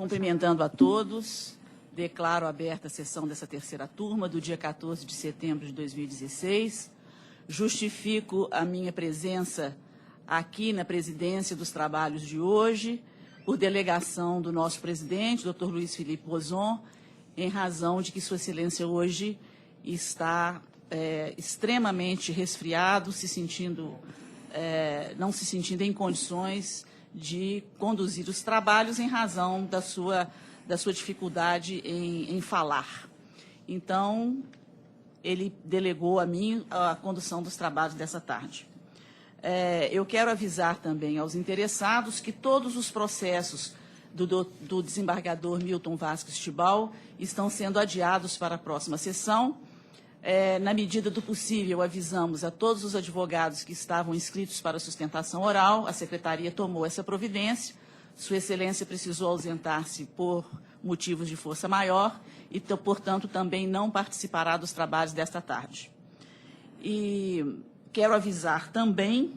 Cumprimentando a todos, declaro aberta a sessão dessa terceira turma do dia 14 de setembro de 2016. Justifico a minha presença aqui na presidência dos trabalhos de hoje, por delegação do nosso presidente, Dr. Luiz Felipe Bozon, em razão de que Sua Excelência hoje está extremamente resfriado, não se sentindo em condições de conduzir os trabalhos em razão da sua dificuldade em falar. Então, ele delegou a mim a condução dos trabalhos dessa tarde. Eu quero avisar também aos interessados que todos os processos do desembargador Milton Vasques Tibau estão sendo adiados para a próxima sessão. Na medida do possível, avisamos a todos os advogados que estavam inscritos para a sustentação oral, a Secretaria tomou essa providência, Sua Excelência precisou ausentar-se por motivos de força maior e, portanto, também não participará dos trabalhos desta tarde. E quero avisar também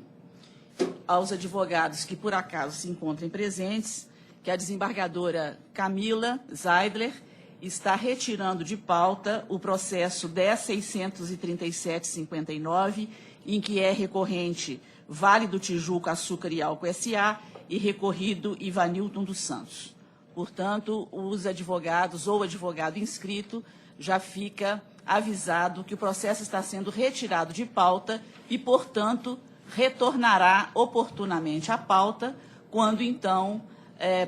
aos advogados que, por acaso, se encontrem presentes, que a desembargadora Camila Zeidler está retirando de pauta o processo 10.637/59, em que é recorrente Vale do Tijuco Açúcar e Álcool S.A. e recorrido Ivanilton dos Santos. Portanto, os advogados ou advogado inscrito já fica avisado que o processo está sendo retirado de pauta e, portanto, retornará oportunamente à pauta, quando, então,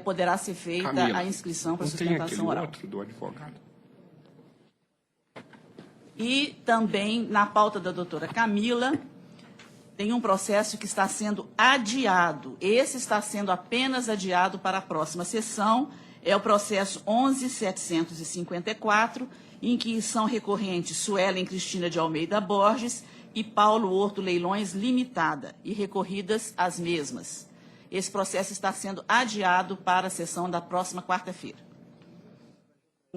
poderá ser feita Camila, a inscrição para a sustentação oral. Outro do advogado. E também, na pauta da doutora Camila, tem um processo que está sendo adiado. Esse está sendo apenas adiado para a próxima sessão. É o processo 11.754, em que são recorrentes Suelen Cristina de Almeida Borges e Paulo Horto Leilões Limitada, e recorridas as mesmas. Esse processo está sendo adiado para a sessão da próxima quarta-feira.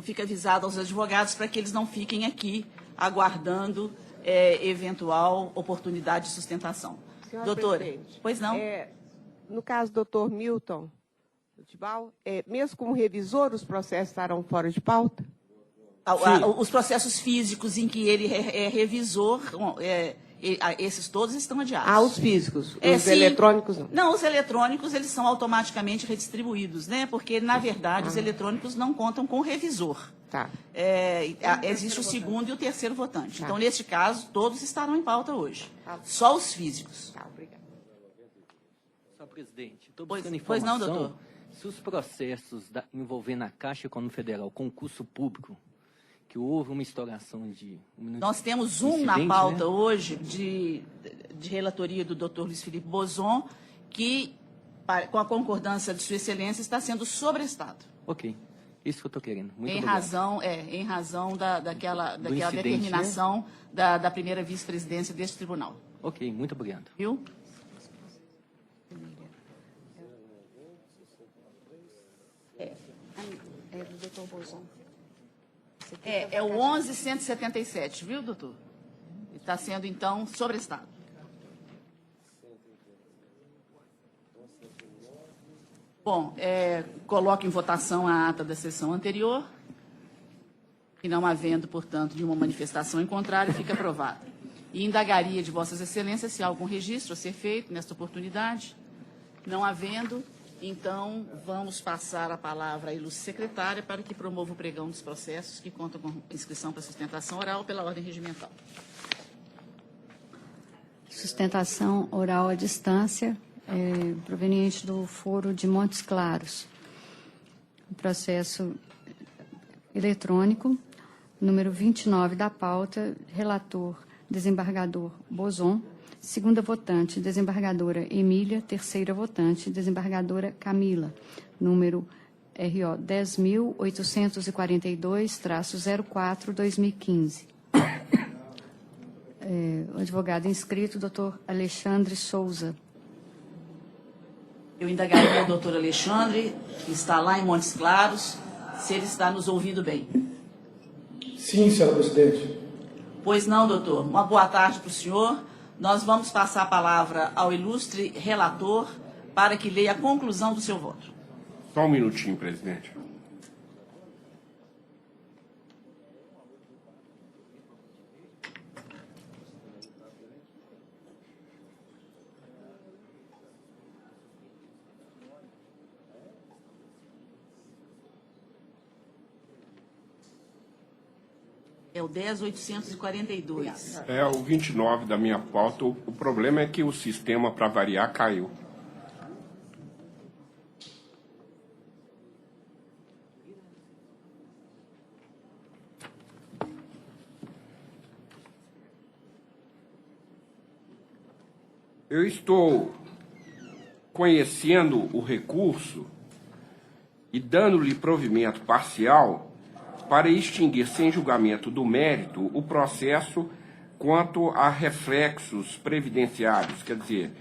Fica avisado aos advogados para que eles não fiquem aqui aguardando eventual oportunidade de sustentação. Senhora doutora, presidente, pois não? No caso do doutor Milton Tibau, mesmo como revisor, os processos estarão fora de pauta? Os processos físicos em que ele é revisor, esses todos estão adiados. Os físicos, os eletrônicos não? Não, os eletrônicos eles são automaticamente redistribuídos, né? Porque, na verdade, os eletrônicos não contam com o revisor. Tá. Existe o segundo e o terceiro votante. Tá. Então, neste caso, todos estarão em pauta hoje. Tá. Só os físicos. Tá, obrigada. Senhor presidente, estou buscando informação. Pois não, doutor? Se os processos envolvendo a Caixa Econômica Federal, concurso público, que houve uma estouração de... Nós temos na pauta, né, hoje, de relatoria do Dr. Luiz Felipe Bozon, que, com a concordância de Sua Excelência, está sendo sobrestado. Ok. Isso que eu estou querendo. Muito em razão daquela determinação, né, da primeira vice-presidência deste tribunal. Ok, muito obrigado. Viu? Do doutor Bozon. É o 11.177, viu, doutor? Está sendo, então, sobrestado. Bom, coloco em votação a ata da sessão anterior, e não havendo, portanto, nenhuma manifestação em contrário, fica aprovada. E indagaria de Vossas Excelências se há algum registro a ser feito nesta oportunidade. Não havendo, então, vamos passar a palavra à ilustre secretária para que promova o pregão dos processos que contam com inscrição para sustentação oral pela ordem regimental. Sustentação oral à distância, proveniente do Foro de Montes Claros. O processo eletrônico, número 29 da pauta, relator, desembargador Bozon. Segunda votante, desembargadora Emília. Terceira votante, desembargadora Camila. Número RO 10.842-04-2015. O advogado inscrito, doutor Alexandre Souza. Eu indagaria o doutor Alexandre, que está lá em Montes Claros, se ele está nos ouvindo bem. Sim, senhora presidente. Pois não, doutor. Uma boa tarde para o senhor. Nós vamos passar a palavra ao ilustre relator para que leia a conclusão do seu voto. Só um minutinho, presidente. É o 10.842. É o 29 da minha pauta. O problema é que o sistema, para variar, caiu. Eu estou conhecendo o recurso e dando-lhe provimento parcial para extinguir sem julgamento do mérito o processo quanto a reflexos previdenciários, quer dizer,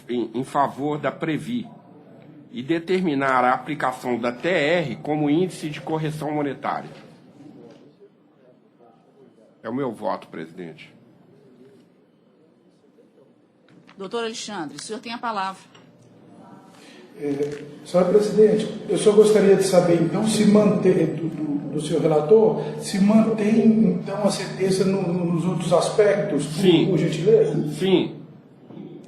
em favor da Previ, e determinar a aplicação da TR como índice de correção monetária. É o meu voto, presidente. Doutor Alexandre, o senhor tem a palavra. Senhora presidente, eu só gostaria de saber, então, se mantém, do senhor relator, se mantém, então, a sentença nos outros aspectos, Sim. Por gentileza? Sim.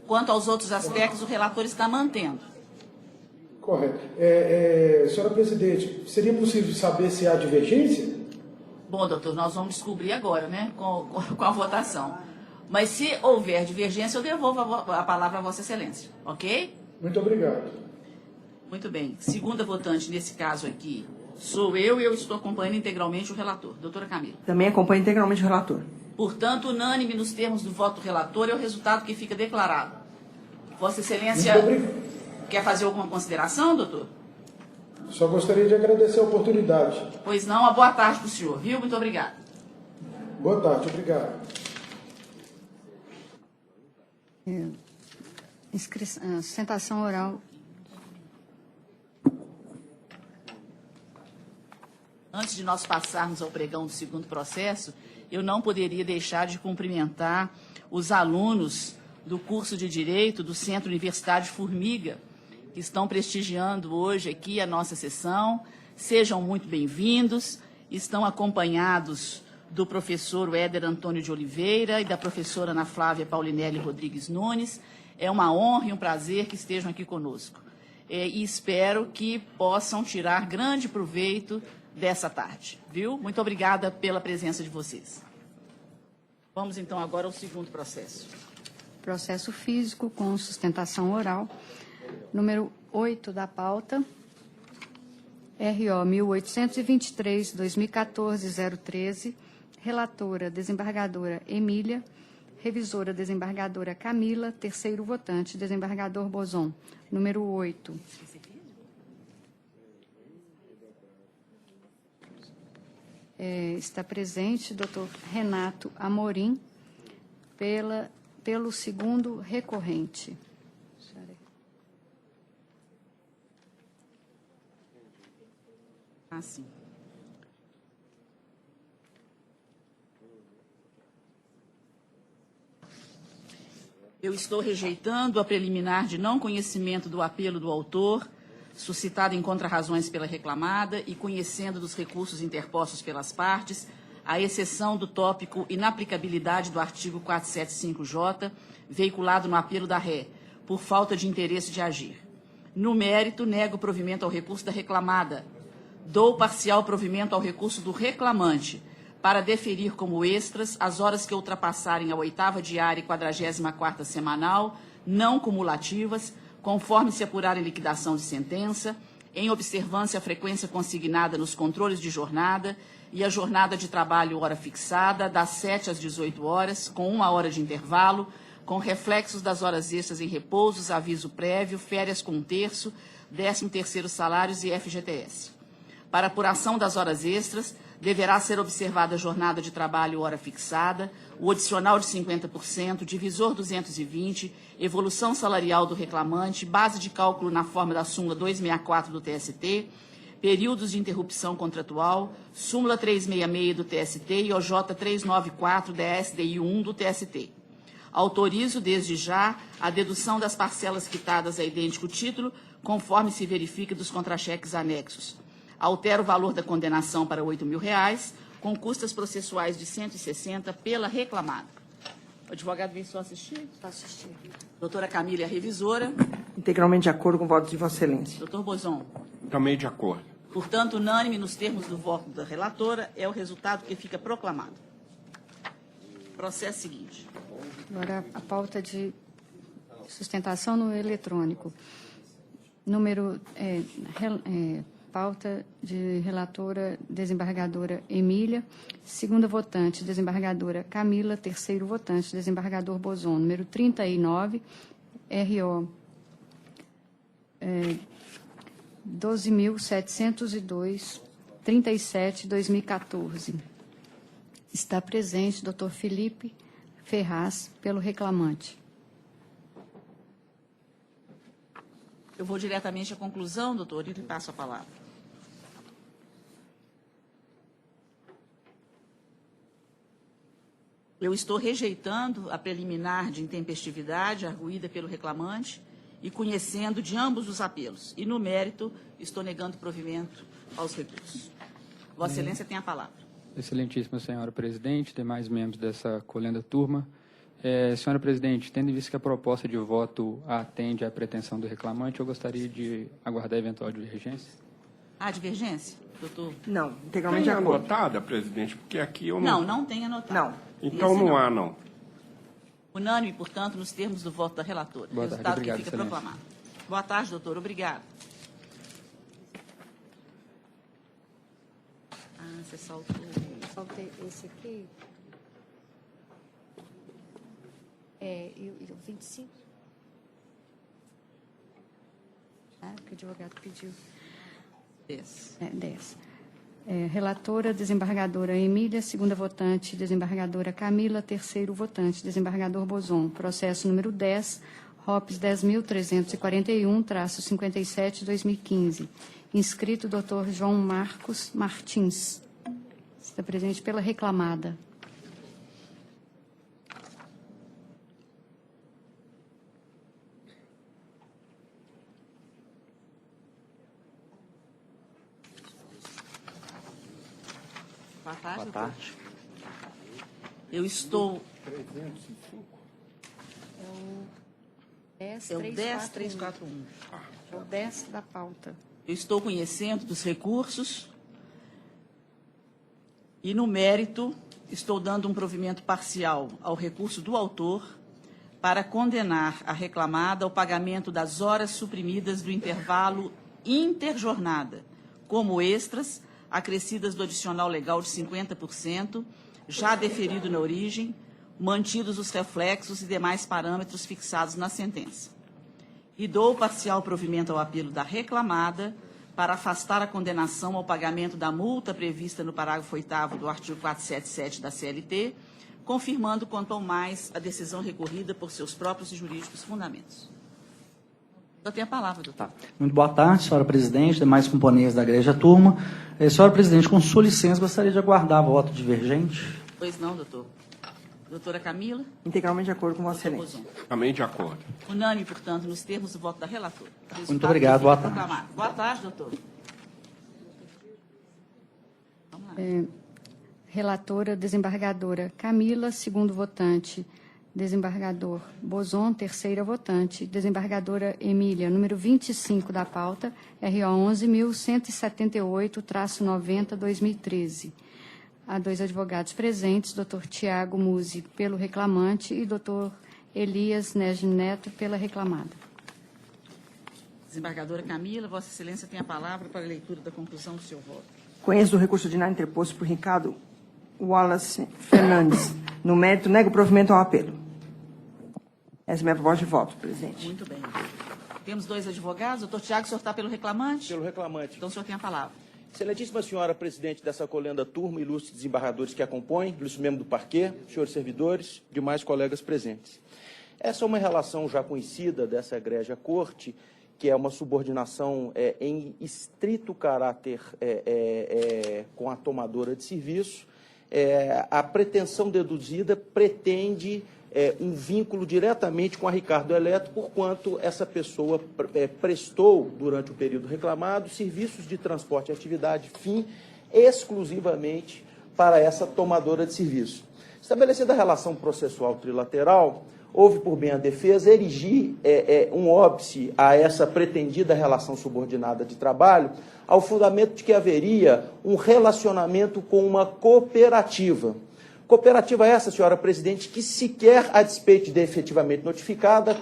Quanto aos outros aspectos, o relator está mantendo. Correto. Senhora presidente, seria possível saber se há divergência? Bom, doutor, nós vamos descobrir agora, né, com a votação. Mas se houver divergência, eu devolvo a palavra a Vossa Excelência, ok? Muito obrigado. Muito bem. Segunda votante nesse caso aqui sou eu e eu estou acompanhando integralmente o relator. Doutora Camila. Também acompanho integralmente o relator. Portanto, unânime nos termos do voto do relator é o resultado que fica declarado. Vossa Excelência Muito obrigado. quer fazer alguma consideração, doutor? Só gostaria de agradecer a oportunidade. Pois não, uma boa tarde para o senhor, viu? Muito obrigado. Boa tarde, obrigado. Sustentação oral. Antes de nós passarmos ao pregão do segundo processo, eu não poderia deixar de cumprimentar os alunos do curso de Direito do Centro Universitário Formiga, que estão prestigiando hoje aqui a nossa sessão. Sejam muito bem-vindos. Estão acompanhados do professor Éder Antônio de Oliveira e da professora Ana Flávia Paulinelli Rodrigues Nunes. É uma honra e um prazer que estejam aqui conosco. E espero que possam tirar grande proveito dessa tarde, viu? Muito obrigada pela presença de vocês. Vamos, então, agora ao segundo processo. Processo físico com sustentação oral. Número 8 da pauta. RO 1823, 2014-013. Relatora, desembargadora Emília. Revisora, desembargadora Camila. Terceiro votante, desembargador Bozon. Número 8. Está presente doutor Renato Amorim, pelo segundo recorrente. Sim. Eu estou rejeitando a preliminar de não conhecimento do apelo do autor, suscitado em contrarrazões pela reclamada e conhecendo dos recursos interpostos pelas partes, à exceção do tópico inaplicabilidade do artigo 475J, veiculado no apelo da ré, por falta de interesse de agir. No mérito, nego provimento ao recurso da reclamada. Dou parcial provimento ao recurso do reclamante, para deferir como extras as horas que ultrapassarem a 8ª diária e 44ª semanal, não cumulativas, conforme se apurar em liquidação de sentença, em observância à frequência consignada nos controles de jornada e a jornada de trabalho hora fixada, das 7 às 18 horas, com 1 hora de intervalo, com reflexos das horas extras em repousos, aviso prévio, férias com 1/3, 13º salários e FGTS. Para apuração das horas extras, deverá ser observada a jornada de trabalho hora fixada, o adicional de 50%, divisor 220, evolução salarial do reclamante, base de cálculo na forma da súmula 264 do TST, períodos de interrupção contratual, súmula 366 do TST e OJ 394 da SDI 1 do TST. Autorizo, desde já, a dedução das parcelas quitadas a idêntico título conforme se verifica dos contra-cheques anexos. Altera o valor da condenação para R$ 8.000, com custas processuais de 160 pela reclamada. O advogado vem só assistir? Para assistir. Doutora Camila é a revisora. Integralmente de acordo com o voto de Vossa Excelência. Doutor Bozon. Também de acordo. Portanto, unânime nos termos do voto da relatora, é o resultado que fica proclamado. Processo seguinte. Agora, a pauta de sustentação no eletrônico. Número, pauta de relatora, desembargadora Emília. Segunda votante, desembargadora Camila. Terceiro votante, desembargador Bozon. Número 39, RO 12.702, 37, 2014. Está presente Dr. Felipe Ferraz, pelo reclamante. Eu vou diretamente à conclusão, doutor, e lhe passo a palavra. Eu estou rejeitando a preliminar de intempestividade arguída pelo reclamante e conhecendo de ambos os apelos. E, no mérito, estou negando provimento aos recursos. Vossa Excelência tem a palavra. Excelentíssima senhora presidente, demais membros dessa colenda turma. Senhora presidente, tendo em vista que a proposta de voto atende à pretensão do reclamante, eu gostaria de aguardar eventual divergência. Há divergência, doutor? Não, integralmente de Tem acordo. anotada, presidente, porque aqui eu não... Não tem anotado. Não. Então Esse não há, não. Unânime, portanto, nos termos do voto da relatora. Boa tarde, Resultado obrigado, que fica excelência. proclamado. Boa tarde, doutor. Obrigado. Você saltou. Faltei esse aqui. E o 25? Que o advogado pediu. 10. 10. Relatora, desembargadora Emília. Segunda votante, desembargadora Camila. Terceiro votante, desembargador Bozon. Processo número 10, ROPS 10.341-57, 2015. Inscrito Dr. João Marcos Martins. Está presente pela reclamada. Boa tarde. Boa tarde. Eu estou... 305. É o É o 10.341. É o 10 da pauta. Eu estou conhecendo dos recursos e, no mérito, estou dando um provimento parcial ao recurso do autor para condenar a reclamada ao pagamento das horas suprimidas do intervalo interjornada, como extras, acrescidas do adicional legal de 50%, já deferido na origem, mantidos os reflexos e demais parâmetros fixados na sentença. E dou parcial provimento ao apelo da reclamada para afastar a condenação ao pagamento da multa prevista no parágrafo 8º do artigo 477 da CLT, confirmando quanto ao mais a decisão recorrida por seus próprios e jurídicos fundamentos. Eu tenho a palavra, doutor. Tá. Muito boa tarde, senhora presidente, demais componentes da igreja turma. Senhora presidente, com sua licença, gostaria de aguardar voto divergente. Pois não, doutor. Doutora Camila. Integralmente de acordo com Vossa Doutor Excelência. Bozon. Também de acordo. Unânime, portanto, nos termos do voto da relatora. Muito obrigado, boa Resultado tarde. proclamado. Boa tarde, doutor. Vamos lá. Relatora, desembargadora Camila. Segundo votante, desembargador Bozon. Terceira votante, desembargadora Emília. Número 25 da pauta, RO 11.178-90, 2013. Há dois advogados presentes, doutor Tiago Musi, pelo reclamante, e doutor Elias Neves Neto, pela reclamada. Desembargadora Camila, Vossa Excelência tem a palavra para a leitura da conclusão do seu voto. Conheço do recurso ordinário interposto por Ricardo Wallace Fernandes. No mérito, nego o provimento ao apelo. Essa é a minha proposta de voto, presidente. Muito bem. Temos dois advogados. Doutor Tiago, o senhor está pelo reclamante? Pelo reclamante. Então, o senhor tem a palavra. Excelentíssima senhora presidente dessa colenda turma, ilustres desembargadores que acompanham, ilustre membro do parquê, senhores servidores, demais colegas presentes. Essa é uma relação já conhecida dessa egrégia corte, que é uma subordinação em estrito caráter com a tomadora de serviço. A pretensão deduzida pretende um vínculo diretamente com a Ricardo Eletro, porquanto essa pessoa prestou, durante o período reclamado, serviços de transporte e atividade fim exclusivamente para essa tomadora de serviço. Estabelecida a relação processual trilateral, houve por bem a defesa erigir um óbice a essa pretendida relação subordinada de trabalho, ao fundamento de que haveria um relacionamento com uma cooperativa. Cooperativa essa, senhora presidente, que sequer, a despeito de efetivamente notificada,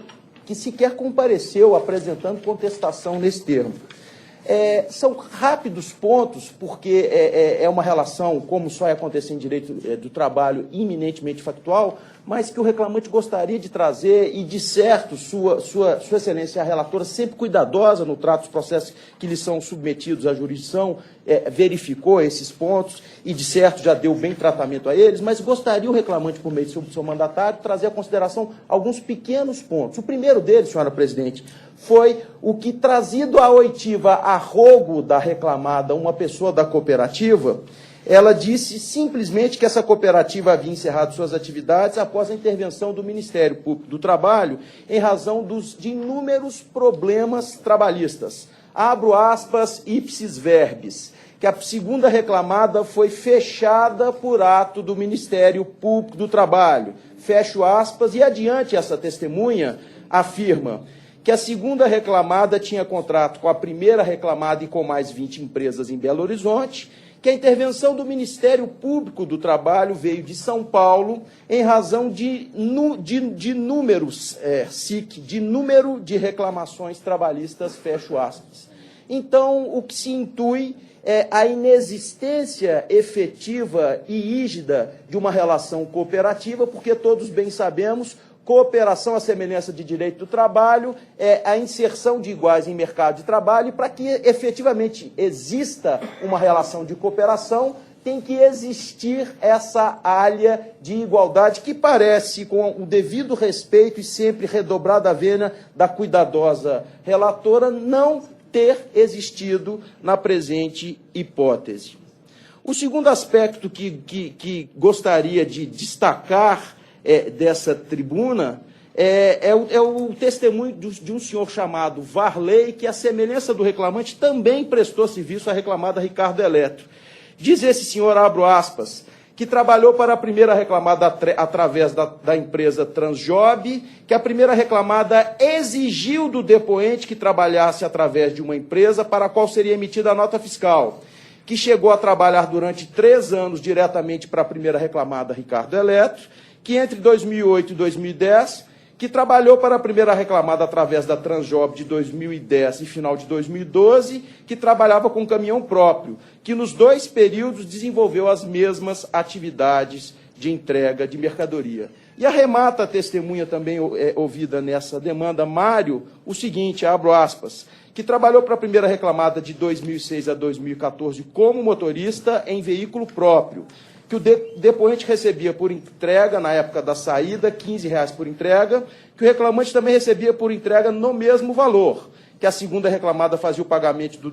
que sequer compareceu apresentando contestação nesse termo. São rápidos pontos, porque é uma relação, como só acontecer em direito do trabalho, iminentemente factual, mas que o reclamante gostaria de trazer, e de certo, sua excelência, a relatora, sempre cuidadosa no trato dos processos que lhe são submetidos à jurisdição, verificou esses pontos e, de certo, já deu bem tratamento a eles, mas gostaria o reclamante, por meio do seu mandatário, trazer à consideração alguns pequenos pontos. O primeiro deles, senhora presidente, foi o que, trazido à oitiva a rogo da reclamada, uma pessoa da cooperativa, ela disse simplesmente que essa cooperativa havia encerrado suas atividades após a intervenção do Ministério Público do Trabalho em razão de inúmeros problemas trabalhistas. Abro aspas, ipsis verbis, que a segunda reclamada foi fechada por ato do Ministério Público do Trabalho. Fecho aspas, e adiante essa testemunha afirma que a segunda reclamada tinha contrato com a primeira reclamada e com mais 20 empresas em Belo Horizonte, que a intervenção do Ministério Público do Trabalho veio de São Paulo em razão de números, de número de reclamações trabalhistas, fecho aspas. Então, o que se intui é a inexistência efetiva e rígida de uma relação cooperativa, porque todos bem sabemos, cooperação à semelhança de direito do trabalho é a inserção de iguais em mercado de trabalho, e para que efetivamente exista uma relação de cooperação, tem que existir essa área de igualdade que parece, com o devido respeito e sempre redobrada a vênia da cuidadosa relatora, não ter existido na presente hipótese. O segundo aspecto que gostaria de destacar dessa tribuna é o testemunho de um senhor chamado Varley, que, à semelhança do reclamante, também prestou serviço à reclamada Ricardo Eletro. Diz esse senhor, abro aspas, que trabalhou para a primeira reclamada através da empresa Transjob, que a primeira reclamada exigiu do depoente que trabalhasse através de uma empresa para a qual seria emitida a nota fiscal, que chegou a trabalhar durante 3 anos diretamente para a primeira reclamada Ricardo Eletro, que entre 2008 e 2010, que trabalhou para a primeira reclamada através da Transjob de 2010 e final de 2012, que trabalhava com caminhão próprio, que nos 2 períodos desenvolveu as mesmas atividades de entrega de mercadoria. E arremata a testemunha também ouvida nessa demanda, Mário, o seguinte, abro aspas, que trabalhou para a primeira reclamada de 2006 a 2014 como motorista em veículo próprio, que o depoente recebia por entrega, na época da saída, R$ 15,00 por entrega, que o reclamante também recebia por entrega no mesmo valor, que a segunda reclamada fazia o pagamento do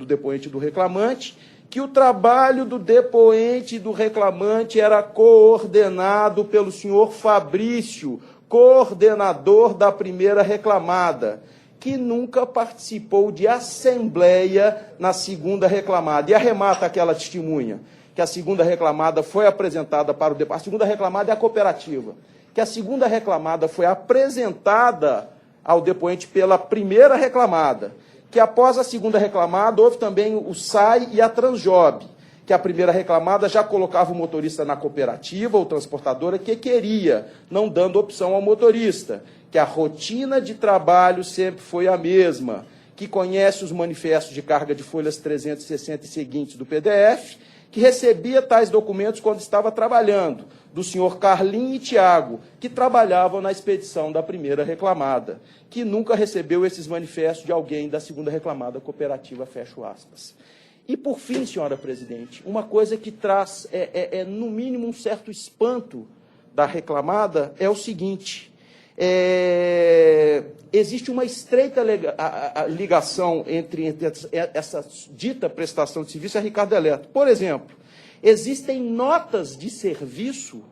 depoente e do reclamante, que o trabalho do depoente e do reclamante era coordenado pelo senhor Fabrício, coordenador da primeira reclamada, que nunca participou de assembleia na segunda reclamada. E arremata aquela testemunha, que a segunda reclamada foi apresentada para o depoente. A segunda reclamada é a cooperativa. Que a segunda reclamada foi apresentada ao depoente pela primeira reclamada. Que após a segunda reclamada houve também o SAI e a Transjob. Que a primeira reclamada já colocava o motorista na cooperativa ou transportadora que queria, não dando opção ao motorista. Que a rotina de trabalho sempre foi a mesma. Que conhece os manifestos de carga de folhas 360 e seguintes do PDF, que recebia tais documentos quando estava trabalhando, do senhor Carlinho e Tiago, que trabalhavam na expedição da primeira reclamada, que nunca recebeu esses manifestos de alguém da segunda reclamada cooperativa, fecho aspas. E, por fim, senhora presidente, uma coisa que traz, no mínimo, um certo espanto da reclamada é o seguinte: existe uma estreita ligação entre essa dita prestação de serviço e a Ricardo Eletro. Por exemplo, existem notas de serviço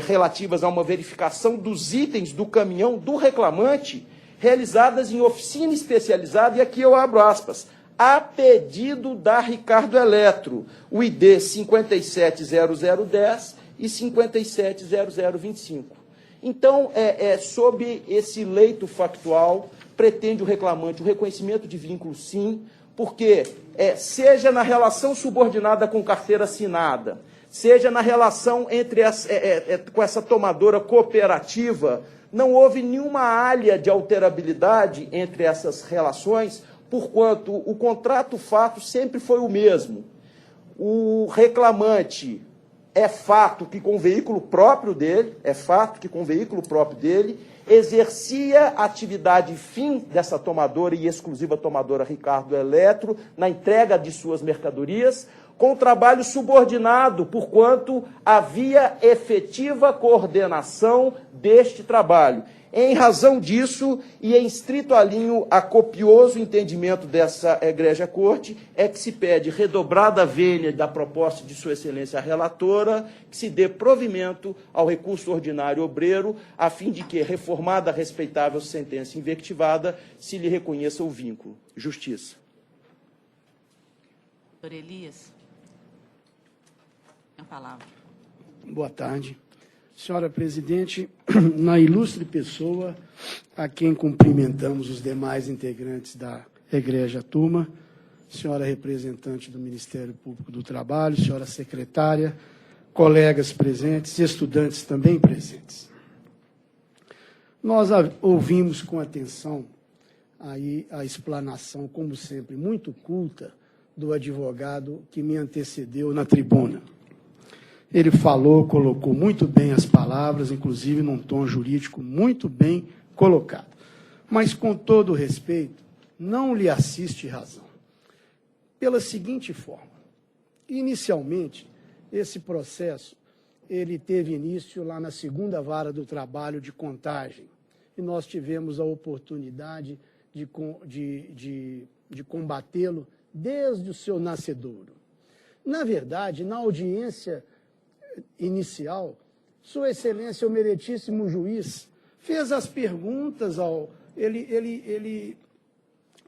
relativas a uma verificação dos itens do caminhão do reclamante, realizadas em oficina especializada, e aqui eu abro aspas, a pedido da Ricardo Eletro, o ID 570010 e 570025. Então, sob esse leito factual, pretende o reclamante o reconhecimento de vínculo, sim, porque seja na relação subordinada com carteira assinada, seja na relação entre com essa tomadora cooperativa, não houve nenhuma alha de alterabilidade entre essas relações, porquanto o contrato-fato sempre foi o mesmo. O reclamante é fato que com veículo próprio dele, exercia a atividade fim dessa tomadora e exclusiva tomadora Ricardo Eletro na entrega de suas mercadorias, com trabalho subordinado, porquanto havia efetiva coordenação deste trabalho. Em razão disso, e em estrito alinho a copioso entendimento dessa egrégia corte, é que se pede redobrada vênia da proposta de Sua Excelência a relatora, que se dê provimento ao recurso ordinário obreiro, a fim de que, reformada a respeitável sentença invectivada, se lhe reconheça o vínculo. Justiça. Doutor Elias, tem a palavra. Boa tarde. Senhora Presidente, na ilustre pessoa a quem cumprimentamos os demais integrantes da egrégia turma, senhora representante do Ministério Público do Trabalho, senhora secretária, colegas presentes, estudantes também presentes. Nós ouvimos com atenção aí a explanação, como sempre, muito culta do advogado que me antecedeu na tribuna. Ele falou, colocou muito bem as palavras, inclusive num tom jurídico muito bem colocado. Mas, com todo o respeito, não lhe assiste razão. Pela seguinte forma, inicialmente, esse processo ele teve início lá na 2ª Vara do Trabalho de Contagem, e nós tivemos a oportunidade de combatê-lo desde o seu nascedouro. Na verdade, na audiência inicial, Sua Excelência, o meritíssimo juiz, fez as perguntas ele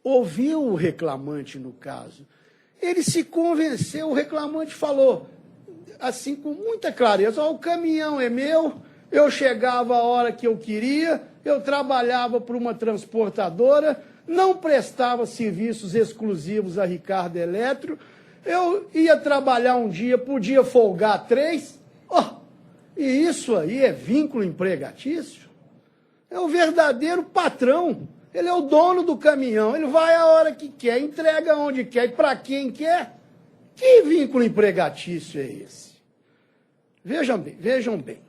ouviu o reclamante no caso. Ele se convenceu, o reclamante falou, assim, com muita clareza, o caminhão é meu, eu chegava a hora que eu queria, eu trabalhava para uma transportadora, não prestava serviços exclusivos a Ricardo Eletro, eu ia trabalhar um dia, podia folgar 3, e isso aí é vínculo empregatício? É o verdadeiro patrão, ele é o dono do caminhão, ele vai a hora que quer, entrega onde quer e para quem quer. Que vínculo empregatício é esse? Vejam bem,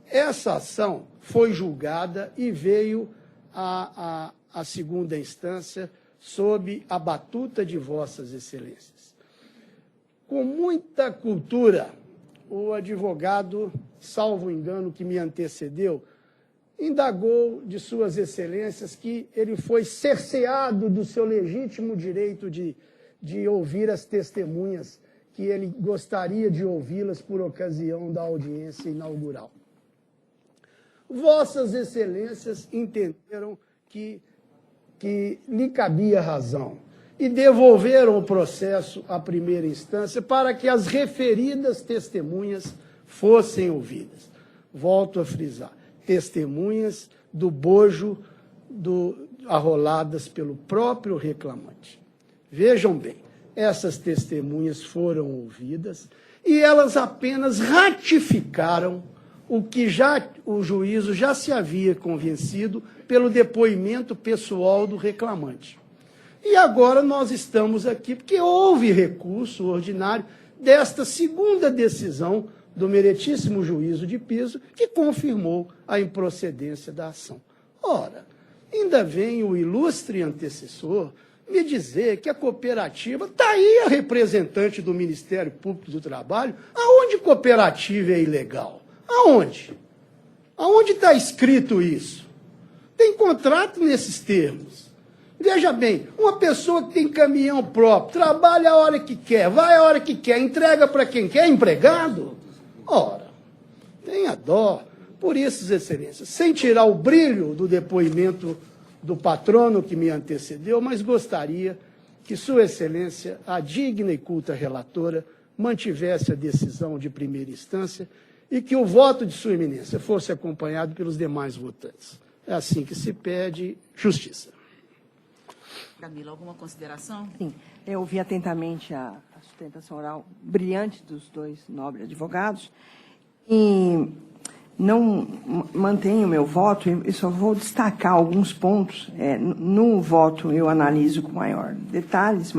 essa ação foi julgada e veio à 2ª instância sob a batuta de Vossas Excelências. Com muita cultura, o advogado, salvo engano, que me antecedeu, indagou de Suas Excelências que ele foi cerceado do seu legítimo direito de ouvir as testemunhas, que ele gostaria de ouvi-las por ocasião da audiência inaugural. Vossas Excelências entenderam que lhe cabia razão e devolveram o processo à 1ª instância para que as referidas testemunhas fossem ouvidas. Volto a frisar, testemunhas do bojo arroladas pelo próprio reclamante. Vejam bem, essas testemunhas foram ouvidas e elas apenas ratificaram o que o juízo já se havia convencido pelo depoimento pessoal do reclamante. E agora nós estamos aqui porque houve recurso ordinário desta 2ª decisão do meritíssimo juízo de piso que confirmou a improcedência da ação. Ora, ainda vem o ilustre antecessor me dizer que a cooperativa, está aí a representante do Ministério Público do Trabalho, aonde cooperativa é ilegal? Aonde? Aonde está escrito isso? Tem contrato nesses termos. Veja bem, uma pessoa que tem caminhão próprio, trabalha a hora que quer, vai a hora que quer, entrega para quem quer, empregado? Ora, Tenha dó. Por isso, Excelência, sem tirar o brilho do depoimento do patrono que me antecedeu, mas gostaria que Sua Excelência, a digna e culta relatora, mantivesse a decisão de primeira instância e que o voto de Sua Eminência fosse acompanhado pelos demais votantes. É assim que se pede justiça. Camila, alguma consideração? Sim, eu ouvi atentamente a sustentação oral brilhante dos dois nobres advogados e não mantenho o meu voto, e só vou destacar alguns pontos. No voto eu analiso com maiores detalhes,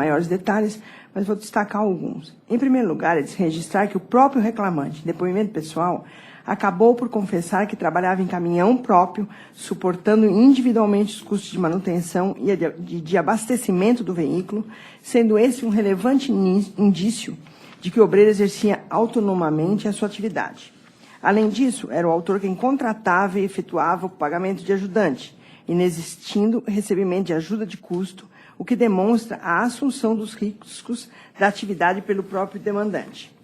mas vou destacar alguns. Em primeiro lugar, é de se registrar que o próprio reclamante, em depoimento pessoal, acabou por confessar que trabalhava em caminhão próprio, suportando individualmente os custos de manutenção e de abastecimento do veículo, sendo esse um relevante indício de que o obreiro exercia autonomamente a sua atividade. Além disso, era o autor quem contratava e efetuava o pagamento de ajudante, inexistindo recebimento de ajuda de custo, o que demonstra a assunção dos riscos da atividade pelo próprio demandante.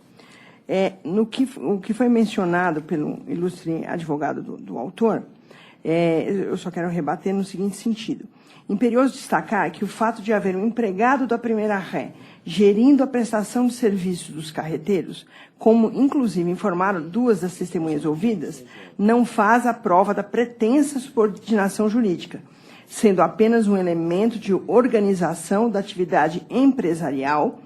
O que foi mencionado pelo ilustre advogado do autor, eu só quero rebater no seguinte sentido. Imperioso destacar que o fato de haver um empregado da primeira ré gerindo a prestação de serviços dos carreteiros, como inclusive informaram duas das testemunhas ouvidas, não faz a prova da pretensa subordinação jurídica, sendo apenas um elemento de organização da atividade empresarial,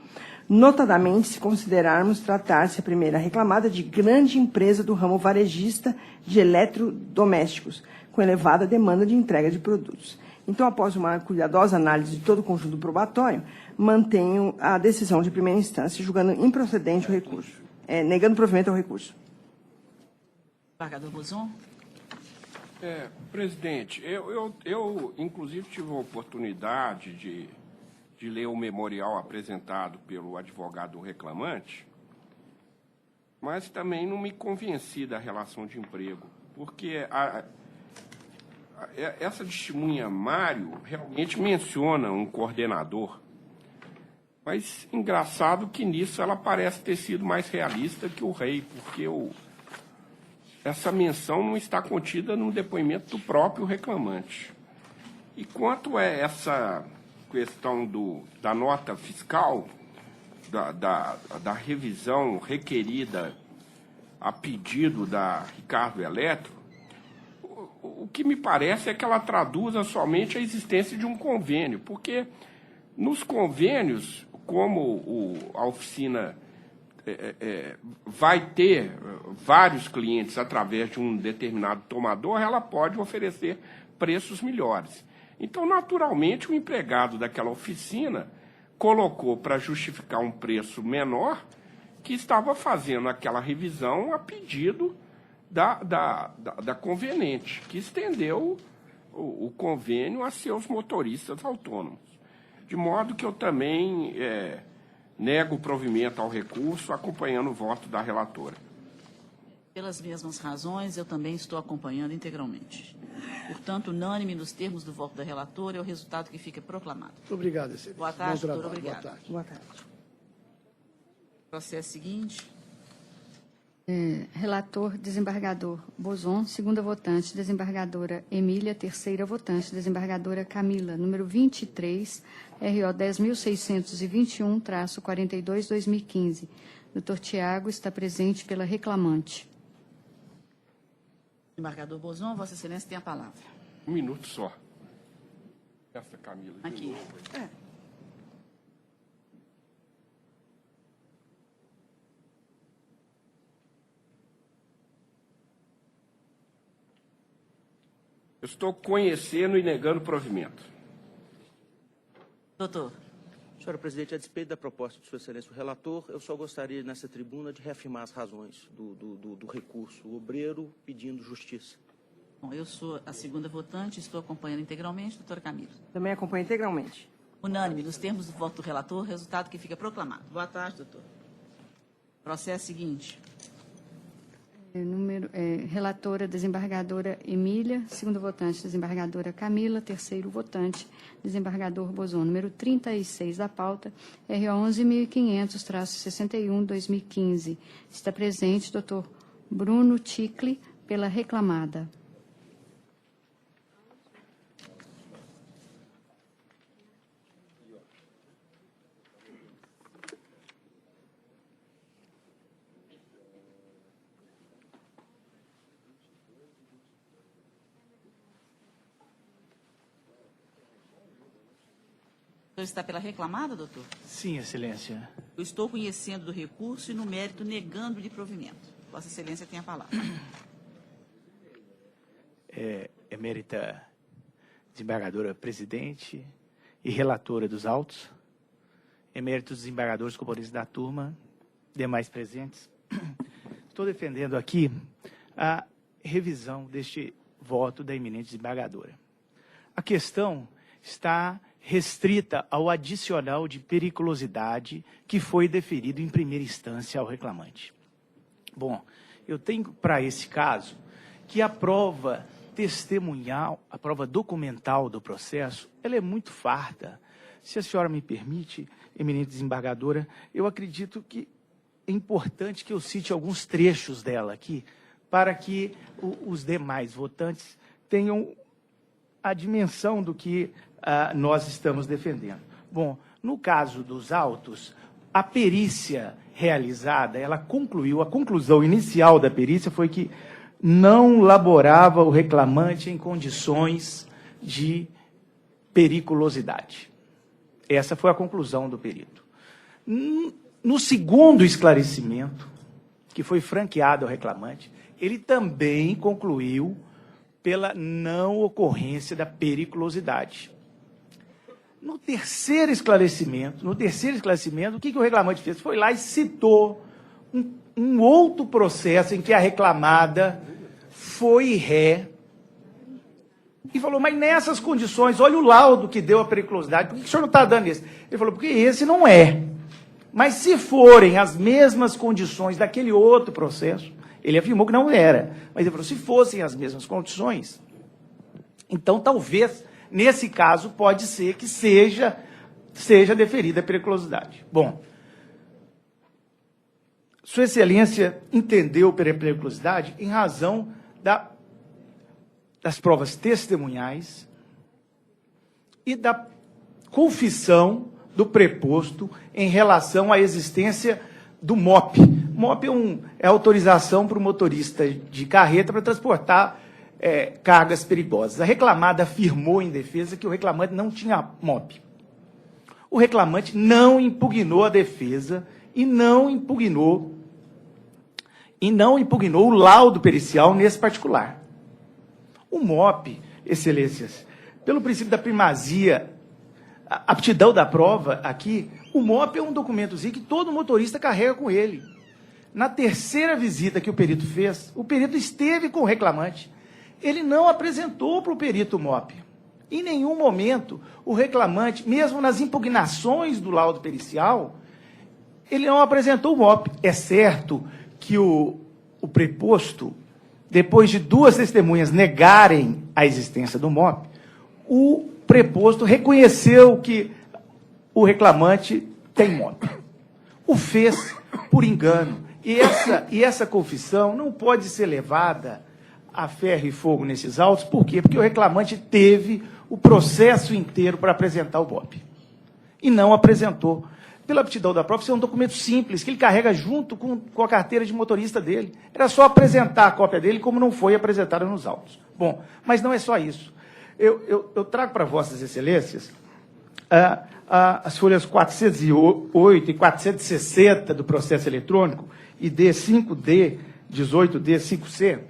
notadamente se considerarmos tratar-se a primeira reclamada de grande empresa do ramo varejista de eletrodomésticos, com elevada demanda de entrega de produtos. Então, após uma cuidadosa análise de todo o conjunto probatório, mantenho a decisão de primeira instância, julgando improcedente o recurso, negando provimento ao recurso. Desembargador Bozon. Presidente, eu inclusive tive a oportunidade de ler o memorial apresentado pelo advogado reclamante, mas também não me convenci da relação de emprego, porque essa testemunha Mário realmente menciona um coordenador, mas engraçado que nisso ela parece ter sido mais realista que o rei, porque essa menção não está contida no depoimento do próprio reclamante. E quanto a essa questão da nota fiscal, da revisão requerida a pedido da Ricardo Eletro, o que me parece é que ela traduza somente a existência de um convênio, porque nos convênios, como a oficina vai ter vários clientes através de um determinado tomador, ela pode oferecer preços melhores. Então, naturalmente, o empregado daquela oficina colocou para justificar um preço menor que estava fazendo aquela revisão a pedido da conveniente, que estendeu o convênio a seus motoristas autônomos. De modo que eu também nego o provimento ao recurso, acompanhando o voto da relatora. Pelas mesmas razões, eu também estou acompanhando integralmente. Portanto, unânime nos termos do voto da relatora, é o resultado que fica proclamado. Muito obrigado, Excelência. Boa tarde, Bom doutora. trabalho. Obrigada. Boa tarde. Processo seguinte. Relator, desembargador Bozon. Segunda votante, desembargadora Emília. Terceira votante, desembargadora Camila. Número 23, RO 10.621-42-2015. Doutor Tiago está presente pela reclamante. Desembargador Bozon, Vossa Excelência tem a palavra. Um minuto só. Essa Camila. Aqui. Eu estou conhecendo e negando provimento. Doutor. Senhora Presidente, a despeito da proposta de Sua Excelência o relator, eu só gostaria, nessa tribuna, de reafirmar as razões do recurso. O obreiro pedindo justiça. Bom, eu sou a segunda votante, estou acompanhando integralmente. Doutora Camila. Também acompanho integralmente. Unânime nos termos do voto do relator, resultado que fica proclamado. Boa tarde, doutor. Processo seguinte. Relatora, desembargadora Emília. Segundo votante, desembargadora Camila. Terceiro votante, desembargador Bozon. Número 36 da pauta, RO 11.500-61-2015. Está presente, doutor Bruno Ticle, pela reclamada. O senhor está pela reclamada, doutor? Sim, Excelência. Eu estou conhecendo do recurso e, no mérito, negando-lhe provimento. Vossa Excelência tem a palavra. Emérita desembargadora presidente e relatora dos autos, eméritos desembargadores componentes da turma, demais presentes, estou defendendo aqui a revisão deste voto da eminente desembargadora. A questão está restrita ao adicional de periculosidade que foi deferido em primeira instância ao reclamante. Bom, eu tenho para esse caso que a prova testemunhal, a prova documental do processo, ela é muito farta. Se a senhora me permite, eminente desembargadora, eu acredito que é importante que eu cite alguns trechos dela aqui, para que os demais votantes tenham a dimensão do que nós estamos defendendo. Bom, no caso dos autos, a perícia realizada, ela concluiu, a conclusão inicial da perícia foi que não laborava o reclamante em condições de periculosidade. Essa foi a conclusão do perito. No segundo esclarecimento, que foi franqueado ao reclamante, ele também concluiu pela não ocorrência da periculosidade. No terceiro esclarecimento, o que o reclamante fez? Foi lá e citou um outro processo em que a reclamada foi ré e falou, mas nessas condições, olha o laudo que deu a periculosidade, por que o senhor não está dando esse? Ele falou, porque esse não é. Mas se forem as mesmas condições daquele outro processo, ele afirmou que não era, mas ele falou, se fossem as mesmas condições, então talvez, nesse caso, pode ser que seja deferida a periculosidade. Bom, Sua Excelência entendeu periculosidade em razão das provas testemunhais e da confissão do preposto em relação à existência do MOP. MOP é autorização para o motorista de carreta para transportar cargas perigosas. A reclamada afirmou em defesa que o reclamante não tinha MOP. O reclamante não impugnou a defesa e não impugnou o laudo pericial nesse particular. O MOP, Excelências, pelo princípio da primazia, a aptidão da prova aqui, o MOP é um documentozinho que todo motorista carrega com ele. Na terceira visita que o perito fez, o perito esteve com o reclamante. Ele não apresentou para o perito o MOP. Em nenhum momento, o reclamante, mesmo nas impugnações do laudo pericial, ele não apresentou o MOP. É certo que o preposto, depois de duas testemunhas negarem a existência do MOP, o preposto reconheceu que o reclamante tem MOP. O fez por engano. E essa confissão não pode ser levada a ferro e fogo nesses autos. Por quê? Porque o reclamante teve o processo inteiro para apresentar o MOP. E não apresentou. Pela aptidão da prova, isso é um documento simples, que ele carrega junto com a carteira de motorista dele. Era só apresentar a cópia dele, como não foi apresentada nos autos. Bom, mas não é só isso. Eu trago para Vossas Excelências as folhas 408 e 460 do processo eletrônico, e D5D, 18D, 5C.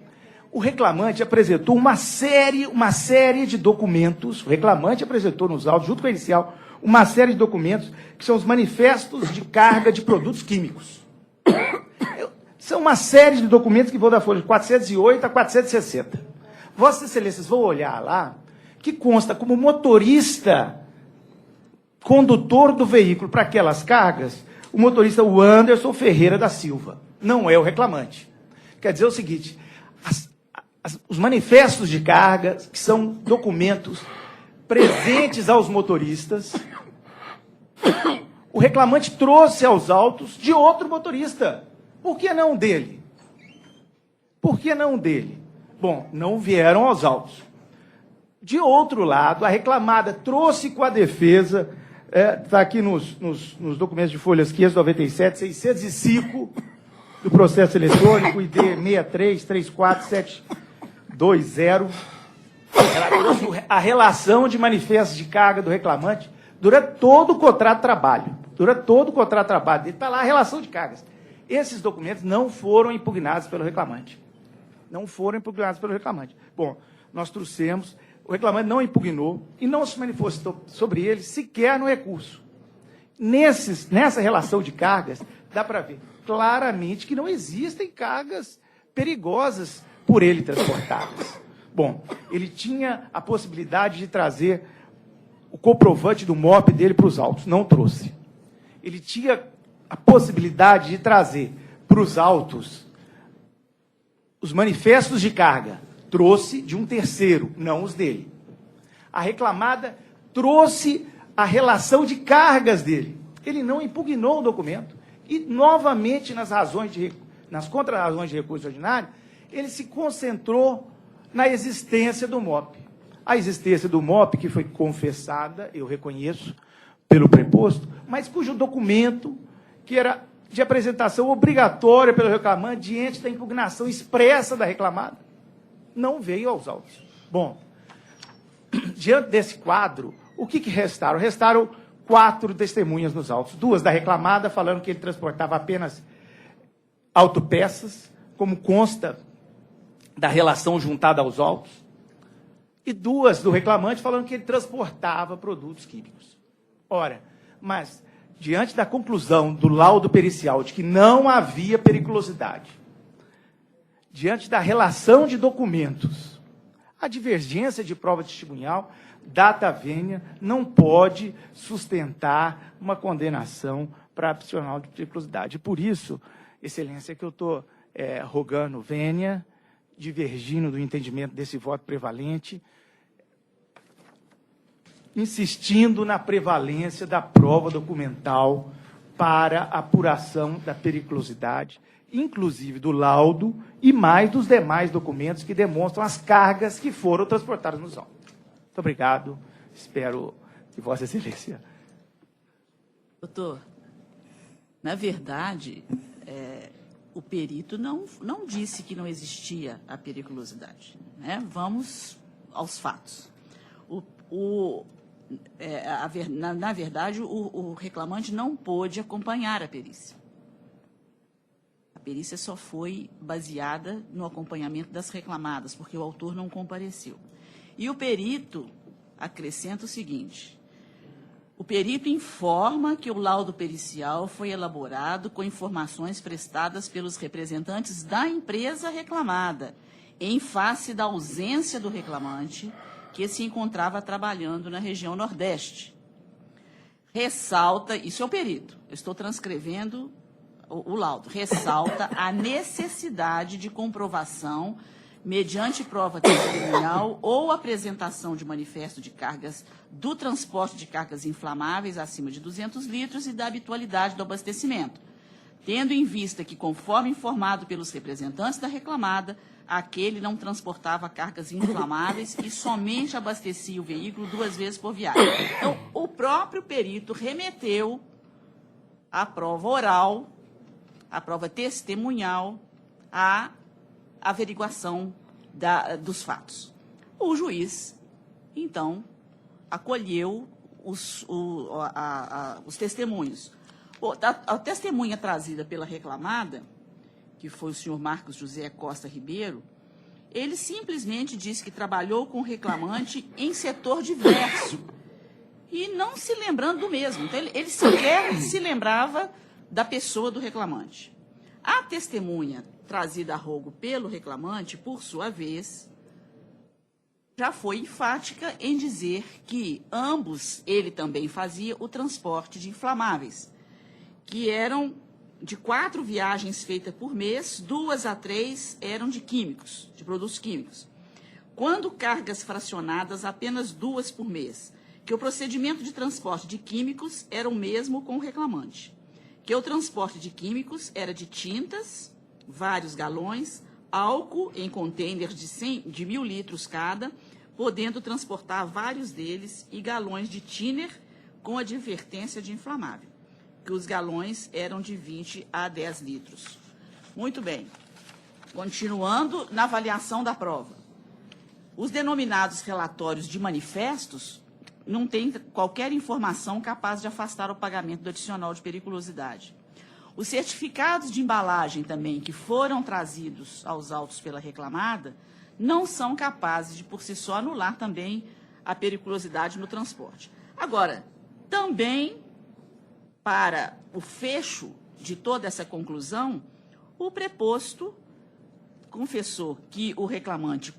O reclamante apresentou uma série de documentos, o reclamante apresentou nos autos, junto com a inicial, uma série de documentos que são os manifestos de carga de produtos químicos. São uma série de documentos que vão da folha de 408 a 460. Vossas Excelências vão olhar lá, que consta como motorista, condutor do veículo para aquelas cargas, o motorista Anderson Ferreira da Silva. Não é o reclamante. Quer dizer o seguinte, os manifestos de carga, que são documentos presentes aos motoristas, o reclamante trouxe aos autos de outro motorista. Por que não dele? Por que não dele? Bom, não vieram aos autos. De outro lado, a reclamada trouxe com a defesa, está aqui nos documentos de folhas 597, 605 do processo eletrônico, ID 6334720, ela trouxe a relação de manifestos de carga do reclamante durante todo o contrato de trabalho. Durante todo o contrato de trabalho. Está lá a relação de cargas. Esses documentos não foram impugnados pelo reclamante. Não foram impugnados pelo reclamante. Bom, nós trouxemos, o reclamante não impugnou e não se manifestou sobre ele sequer no recurso. Nessa relação de cargas, dá para ver claramente que não existem cargas perigosas por ele transportadas. Bom, ele tinha a possibilidade de trazer o comprovante do MOP dele para os autos, não trouxe. Ele tinha a possibilidade de trazer para os autos os manifestos de carga, trouxe de um terceiro, não os dele. A reclamada trouxe a relação de cargas dele. Ele não impugnou o documento. E, novamente, nas contra-razões de recurso ordinário, ele se concentrou na existência do MOP. A existência do MOP, que foi confessada, eu reconheço, pelo preposto, mas cujo documento, que era de apresentação obrigatória pelo reclamante diante da impugnação expressa da reclamada, não veio aos autos. Bom, diante desse quadro, o que restaram? Restaram 4 testemunhas nos autos. 2 da reclamada, falando que ele transportava apenas autopeças, como consta da relação juntada aos autos, e 2 do reclamante, falando que ele transportava produtos químicos. Ora, mas, diante da conclusão do laudo pericial de que não havia periculosidade, diante da relação de documentos, a divergência de prova testemunhal, data vênia, não pode sustentar uma condenação para adicional de periculosidade. Por isso, Excelência, que eu estou rogando vênia, divergindo do entendimento desse voto prevalente, insistindo na prevalência da prova documental para apuração da periculosidade, inclusive do laudo e mais dos demais documentos que demonstram as cargas que foram transportadas nos autos. Muito obrigado. Espero que Vossa Excelência... Doutor, na verdade, o perito não disse que não existia a periculosidade, né? Vamos aos fatos. Na verdade, o reclamante não pôde acompanhar a perícia. A perícia só foi baseada no acompanhamento das reclamadas, porque o autor não compareceu. E o perito acrescenta o seguinte: o perito informa que o laudo pericial foi elaborado com informações prestadas pelos representantes da empresa reclamada, em face da ausência do reclamante, que se encontrava trabalhando na região Nordeste. Ressalta, isso é o perito, eu estou transcrevendo o laudo, ressalta a necessidade de comprovação mediante prova testemunhal ou apresentação de manifesto de cargas do transporte de cargas inflamáveis acima de 200 litros e da habitualidade do abastecimento, tendo em vista que, conforme informado pelos representantes da reclamada, aquele não transportava cargas inflamáveis e somente abastecia o veículo 2 vezes por viagem. Então, o próprio perito remeteu a prova oral, a prova testemunhal, à averiguação dos fatos. O juiz, então, acolheu os testemunhos. A testemunha trazida pela reclamada, que foi o senhor Marcos José Costa Ribeiro, ele simplesmente disse que trabalhou com o reclamante em setor diverso e não se lembrando do mesmo. Então, ele sequer se lembrava da pessoa do reclamante. A testemunha trazida a rogo pelo reclamante, por sua vez, já foi enfática em dizer que ambos, ele também fazia o transporte de inflamáveis, que eram de 4 viagens feitas por mês, 2 a 3 eram de químicos, de produtos químicos. Quando cargas fracionadas, apenas 2 por mês, que o procedimento de transporte de químicos era o mesmo com o reclamante, que o transporte de químicos era de tintas, vários galões, álcool em contêineres de 1.000 litros cada, podendo transportar vários deles, e galões de thinner com advertência de inflamável, que os galões eram de 20 a 10 litros. Muito bem. Continuando na avaliação da prova. Os denominados relatórios de manifestos não têm qualquer informação capaz de afastar o pagamento do adicional de periculosidade. Os certificados de embalagem também, que foram trazidos aos autos pela reclamada, não são capazes de, por si só, anular também a periculosidade no transporte. Agora, também, para o fecho de toda essa conclusão, o preposto confessou que o reclamante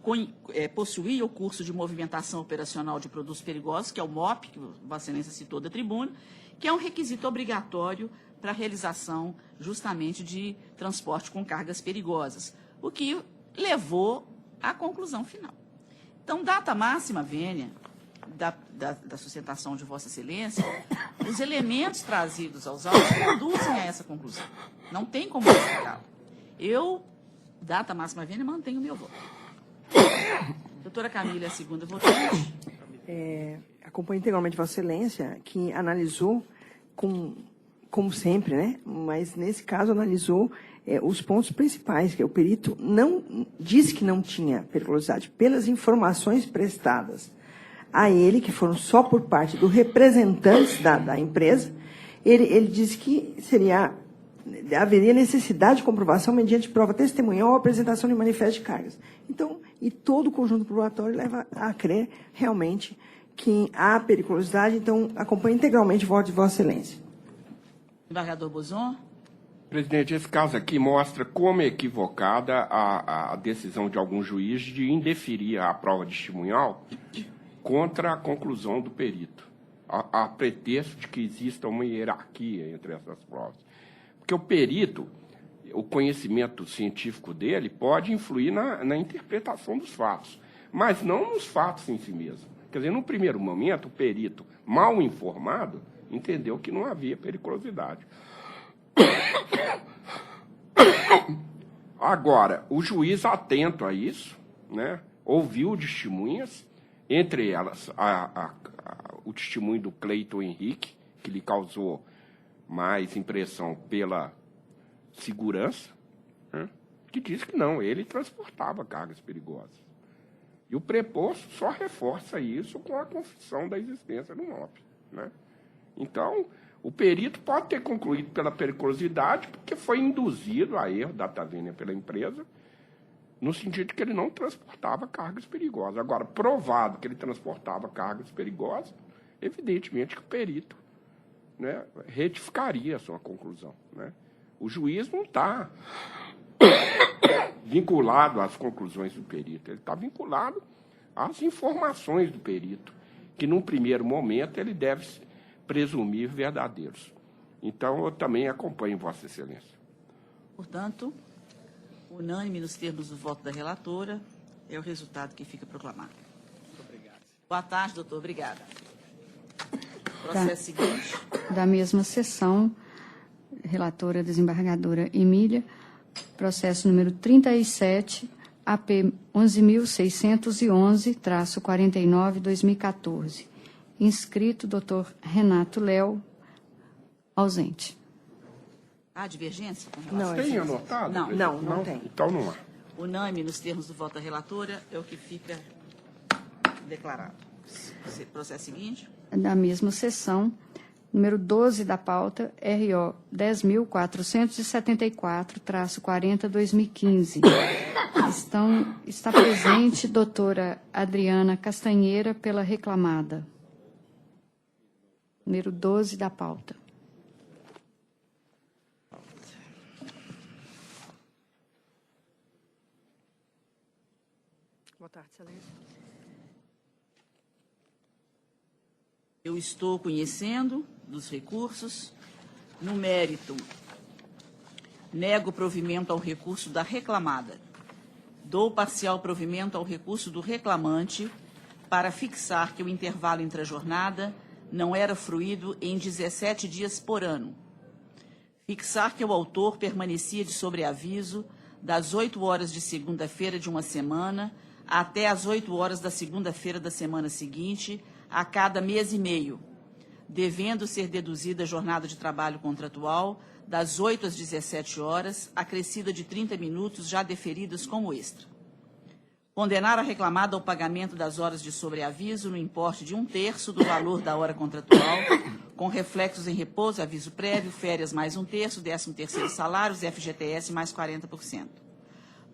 possuía o curso de movimentação operacional de produtos perigosos, que é o MOP, que Vossa Excelência citou da tribuna, que é um requisito obrigatório para a realização justamente de transporte com cargas perigosas, o que levou à conclusão final. Então, data máxima vênia da sustentação de Vossa Excelência, os elementos trazidos aos autos conduzem a essa conclusão. Não tem como explicá-lo. Eu, data máxima vênia, mantenho o meu voto. Doutora Camila é a segunda votante. Acompanho integralmente Vossa Excelência, que analisou, como sempre, né? Mas nesse caso analisou os pontos principais, que o perito não disse que não tinha periculosidade pelas informações prestadas a ele, que foram só por parte dos representantes da empresa. Ele disse que haveria necessidade de comprovação mediante prova testemunhal ou apresentação de manifesto de cargas. Então, e todo o conjunto probatório leva a crer realmente que há periculosidade. Então, acompanho integralmente o voto de Vossa Excelência. Embargador Bozon. Presidente, esse caso aqui mostra como é equivocada a decisão de algum juiz de indeferir a prova testemunhal contra a conclusão do perito, a pretexto de que exista uma hierarquia entre essas provas. Porque o perito, o conhecimento científico dele pode influir na interpretação dos fatos, mas não nos fatos em si mesmo. Quer dizer, no primeiro momento, o perito, mal informado, entendeu que não havia periculosidade. Agora, o juiz, atento a isso, né, ouviu testemunhas, entre elas o testemunho do Cleiton Henrique, que lhe causou mais impressão pela segurança, né, que diz que não, ele transportava cargas perigosas. E o preposto só reforça isso com a confissão da existência do MOP, né? Então, o perito pode ter concluído pela periculosidade, porque foi induzido a erro data vênia pela empresa, no sentido de que ele não transportava cargas perigosas. Agora, provado que ele transportava cargas perigosas, evidentemente que o perito, né, retificaria a sua conclusão, né? O juiz não está vinculado às conclusões do perito, ele está vinculado às informações do perito, que, num primeiro momento, ele deve presumir verdadeiros. Então, eu também acompanho Vossa Excelência. Portanto, unânime nos termos do voto da relatora, é o resultado que fica proclamado. Muito obrigado. Boa tarde, doutor. Obrigada. Processo seguinte. Da mesma sessão, relatora desembargadora Emília, processo número 37, AP 11.611-49-2014. Inscrito, doutor Renato Léo, ausente. Há divergência? Não, Tem anotado? Não tem. Então não há. Unânime nos termos do voto da relatora, é o que fica declarado. Processo seguinte. Da mesma sessão, número 12 da pauta, RO 10.474-40-2015. Está presente doutora Adriana Castanheira pela reclamada. Número 12 da pauta. Boa tarde, Excelência. Eu estou conhecendo dos recursos. No mérito, nego provimento ao recurso da reclamada. Dou parcial provimento ao recurso do reclamante para fixar que o intervalo entre a jornada não era fruído em 17 dias por ano. Fixar que o autor permanecia de sobreaviso das 8 horas de segunda-feira de uma semana até as 8 horas da segunda-feira da semana seguinte, a cada mês e meio, devendo ser deduzida a jornada de trabalho contratual das 8 às 17 horas, acrescida de 30 minutos já deferidas como extra. Condenar a reclamada ao pagamento das horas de sobreaviso no importe de 1/3 do valor da hora contratual, com reflexos em repouso, aviso prévio, férias mais 1/3, 13º salários, FGTS mais 40%.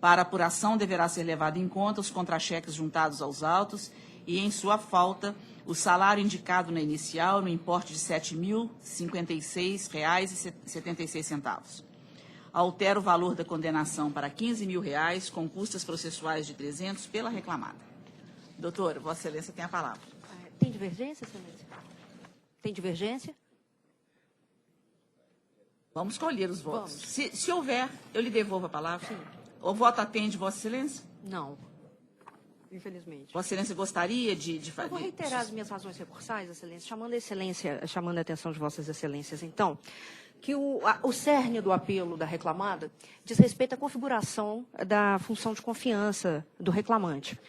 Para apuração, deverá ser levado em conta os contra-cheques juntados aos autos e, em sua falta, o salário indicado na inicial no importe de R$ 7.056,76. Altera o valor da condenação para R$ 15.000, com custas processuais de R$ 300 pela reclamada. Doutora, Vossa Excelência tem a palavra. Tem divergência, Excelência? Tem divergência? Vamos escolher os votos. Vamos. Se houver, eu lhe devolvo a palavra. Sim. O voto atende Vossa Excelência? Não. Infelizmente. Vossa Excelência gostaria de fazer... Eu vou reiterar as minhas razões recursais, Excelência, chamando a atenção de Vossas Excelências, então, que o cerne do apelo da reclamada diz respeito à configuração da função de confiança do reclamante.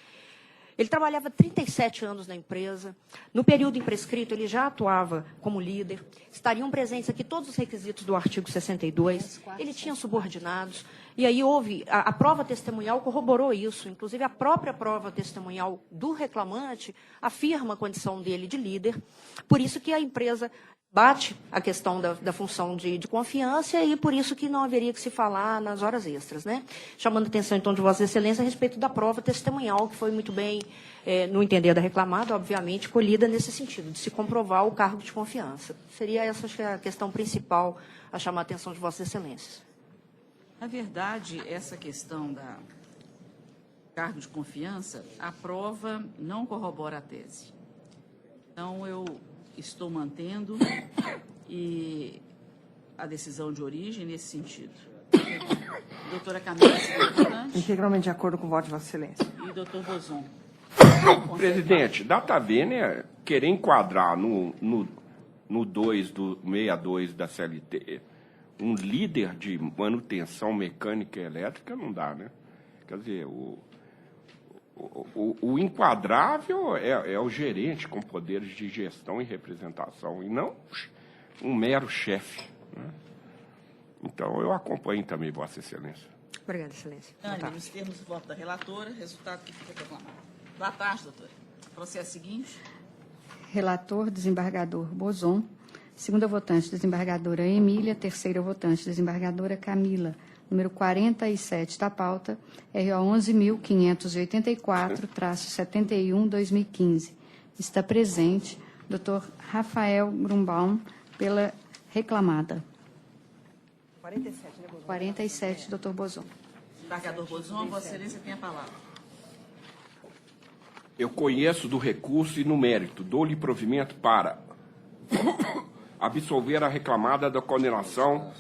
Ele trabalhava 37 anos na empresa. No período imprescrito, ele já atuava como líder. Estariam presentes aqui todos os requisitos do artigo 62. Ele tinha subordinados. E aí houve... A prova testemunhal corroborou isso. Inclusive, a própria prova testemunhal do reclamante afirma a condição dele de líder. Por isso que a empresa bate a questão da função de confiança e por isso que não haveria que se falar nas horas extras, né? Chamando a atenção, então, de Vossa Excelência a respeito da prova testemunhal, que foi muito bem, no entender da reclamada, obviamente, colhida nesse sentido, de se comprovar o cargo de confiança. Seria essa acho que, a questão principal a chamar a atenção de Vossas Excelências. Na verdade, essa questão da cargo de confiança, a prova não corrobora a tese. Então, eu estou mantendo a decisão de origem nesse sentido. Doutora Camila, integralmente de acordo com o voto de Vossa Excelência. E doutor Bozon. Presidente, data bene querer enquadrar no 2 do 62 da CLT um líder de manutenção mecânica e elétrica não dá, né? Quer dizer, o enquadrável é o gerente com poderes de gestão e representação, e não um mero chefe, né? Então, eu acompanho também, Vossa Excelência. Obrigada, Excelência. Tânia, nos termos do voto da relatora, resultado que fica proclamado. Boa tarde, doutora. Processo seguinte. Relator, desembargador Bozon. Segunda votante, desembargadora Emília. Terceira votante, desembargadora Camila. Número 47 da pauta, RO 11.584-71/2015. Está presente Dr. Rafael Grumbaum, pela reclamada. 47, né, Bozon? 47, doutor Bozon. Desembargador Bozon, Vossa Excelência tem a palavra. Eu conheço do recurso e no mérito, dou-lhe provimento para absolver a reclamada da condenação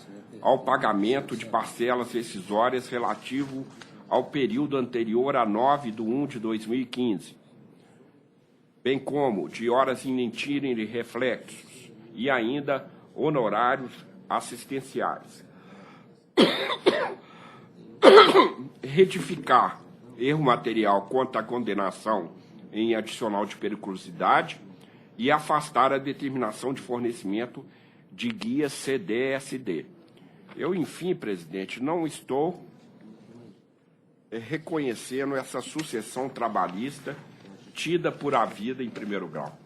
ao pagamento de parcelas rescisórias relativo ao período anterior a 9/1/2015, bem como de horas inintirem de reflexos e ainda honorários assistenciais. Retificar erro material quanto à condenação em adicional de periculosidade e afastar a determinação de fornecimento de guia CDSD. Eu, enfim, presidente, não estou reconhecendo essa sucessão trabalhista tida por havida em primeiro grau.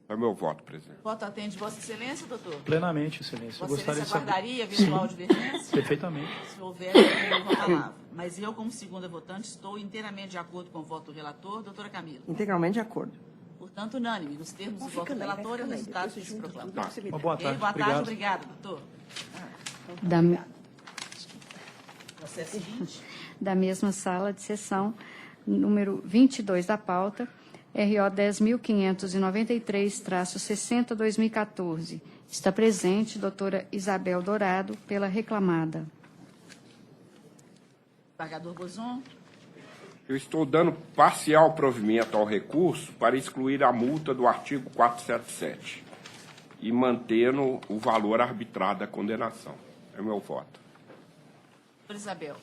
É o meu voto, presidente. Voto atende Vossa Excelência, doutor? Plenamente, Excelência. Vossa Excelência de saber. aguardaria eventual divergência? Perfeitamente. Se houver, eu devolvo a palavra. Mas eu, como segunda votante, estou inteiramente de acordo com o voto do relator. Doutora Camila. Integralmente de acordo. Portanto, unânime. Nos termos do voto do relator, o resultado se proclama. Uma boa tarde. Boa tarde, obrigada, doutor. Processo seguinte. Da mesma sala de sessão, número 22 da pauta, RO 10.593-60/2014. Está presente doutora Isabel Dourado, pela reclamada. Desembargador Bozon. Eu estou dando parcial provimento ao recurso para excluir a multa do artigo 477 e mantendo o valor arbitrado da condenação. É meu voto. Doutora Isabel.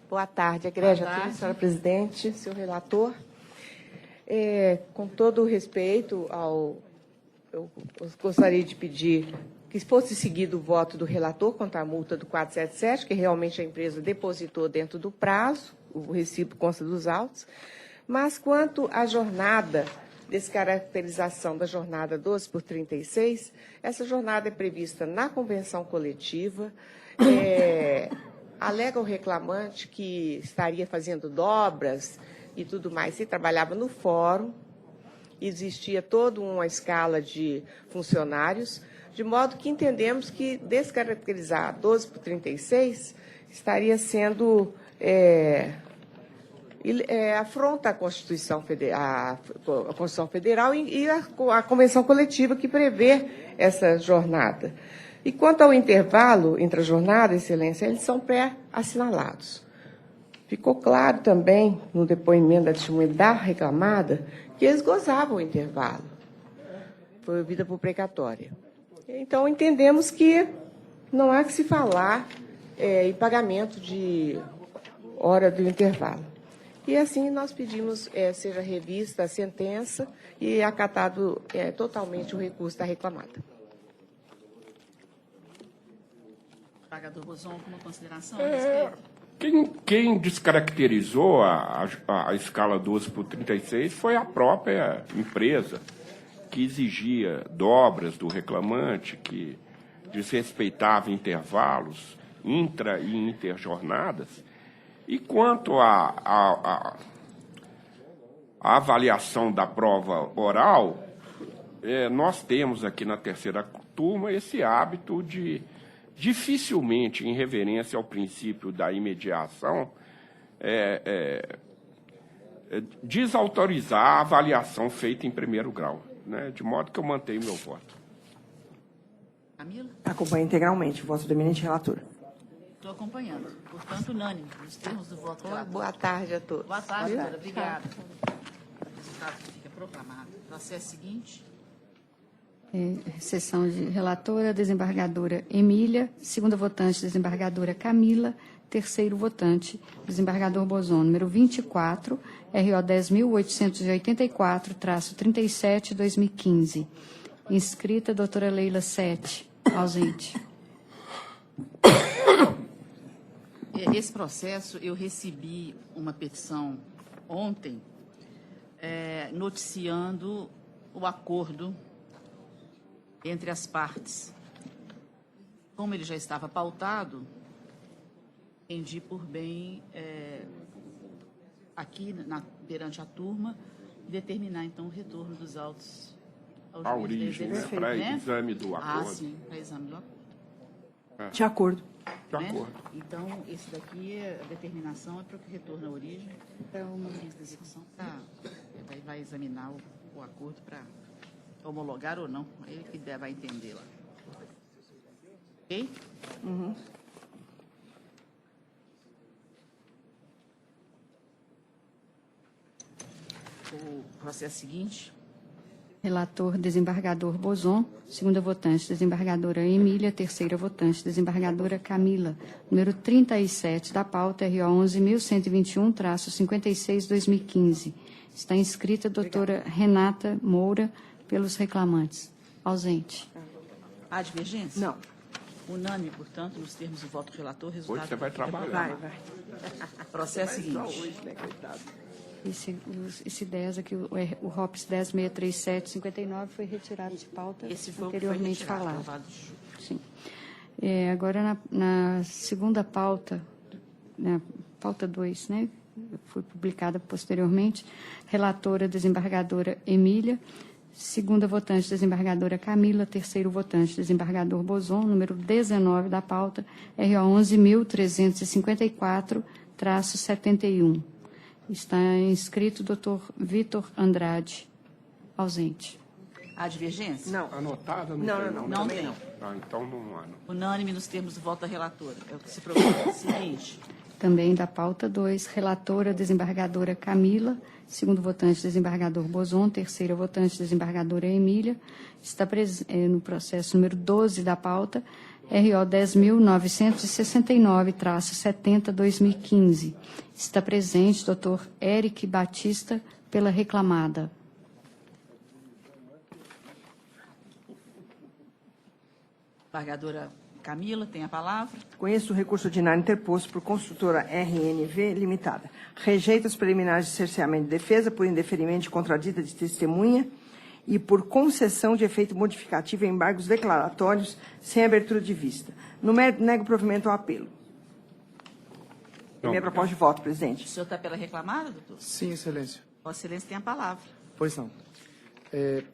Boa tarde, Egrégia Boa Turma, tarde. senhora presidente, senhor relator. Com todo o respeito eu gostaria de pedir que fosse seguido o voto do relator contra a multa do 477, que realmente a empresa depositou dentro do prazo, o recibo consta dos autos, mas quanto à jornada, descaracterização da jornada 12/36, essa jornada é prevista na convenção coletiva, alega o reclamante que estaria fazendo dobras e tudo mais, se trabalhava no fórum, existia toda uma escala de funcionários, de modo que entendemos que descaracterizar 12/36 estaria sendo afronta a Constituição Federal e a Convenção Coletiva que prevê essa jornada. E quanto ao intervalo entre a jornada, Excelência, eles são pré-assinalados. Ficou claro também, no depoimento da testemunha da reclamada, que eles gozavam o intervalo. Foi ouvida por precatória. Então, entendemos que não há que se falar em pagamento de hora do intervalo. E assim nós pedimos seja revista a sentença e acatado totalmente o recurso da reclamada. Desembargador Bozon, alguma consideração? Quem descaracterizou a escala 12/36 foi a própria empresa, que exigia dobras do reclamante, que desrespeitava intervalos intra- e interjornadas. E quanto à avaliação da prova oral, nós temos aqui na terceira turma esse hábito de, dificilmente, em reverência ao princípio da imediação, desautorizar a avaliação feita em primeiro grau, né? De modo que eu mantenho meu voto. Camila? Acompanho integralmente o voto do eminente relator. Estou acompanhando. Portanto, unânime, nos termos do voto relator. Boa tarde a todos. Boa tarde, doutora. Obrigada. O resultado fica proclamado. Processo seguinte. Sessão de relatora, desembargadora Emília. Segunda votante, desembargadora Camila. Terceiro votante, desembargador Bozon. Número 24, RO 10.884-37, 2015. Inscrita, doutora Leila Sete. Ausente. Esse processo, eu recebi uma petição ontem, noticiando o acordo entre as partes. Como ele já estava pautado, entendi por bem, aqui perante a turma, determinar, então, o retorno dos autos ao A juiz. origem, né, para exame do acordo. Ah, sim, para exame do acordo. De acordo. De acordo. Então, esse daqui, a determinação é para que retorne à origem. Então, uma vez da execução, vai examinar o acordo para homologar ou não. Ele que vai entender lá. Ok? Uhum. O processo seguinte. Relator, desembargador Bozon. Segunda votante, desembargadora Emília. Terceira votante, desembargadora Camila. Número 37 da pauta, RO 11.121-56, 2015. Está inscrita a doutora Renata Moura pelos reclamantes. Ausente. Há divergência? Não. Unânime, portanto, nos termos do voto do relator, resultado... Hoje você vai fica trabalhar. proclamado. Processo seguinte. Esse 10 aqui, o ROPS 10.637-59 foi retirado de pauta Esse foi anteriormente retirado, falado. aprovado de julho. Sim. Agora, na segunda pauta, na pauta 2, né, foi publicada posteriormente, relatora, desembargadora Emília. Segunda votante, desembargadora Camila. Terceiro votante, desembargador Bozon. Número 19 da pauta, RO 11.354-71. Está inscrito o doutor Vitor Andrade. Ausente. Há divergência? Não. Anotada? Não tem. Ah, então não há. Não. Unânime nos termos do voto da relatora. É o que se propõe. Seguinte. também da pauta 2, relatora desembargadora Camila, segundo votante desembargador Bozon, terceira votante desembargadora Emília, está no processo número 12 da pauta, RO 10.969-70-2015. Está presente Dr. Eric Batista, pela reclamada. Desembargadora Camila, tem a palavra. Conheço o recurso ordinário interposto por construtora RNV Limitada. Rejeita os preliminares de cerceamento de defesa por indeferimento de contradita de testemunha e por concessão de efeito modificativo em embargos declaratórios sem abertura de vista. No mérito, nego o provimento ao apelo. Minha proposta de voto, presidente. O senhor está pela reclamada, doutor? Sim, excelência. Vossa Excelência tem a palavra. Pois não.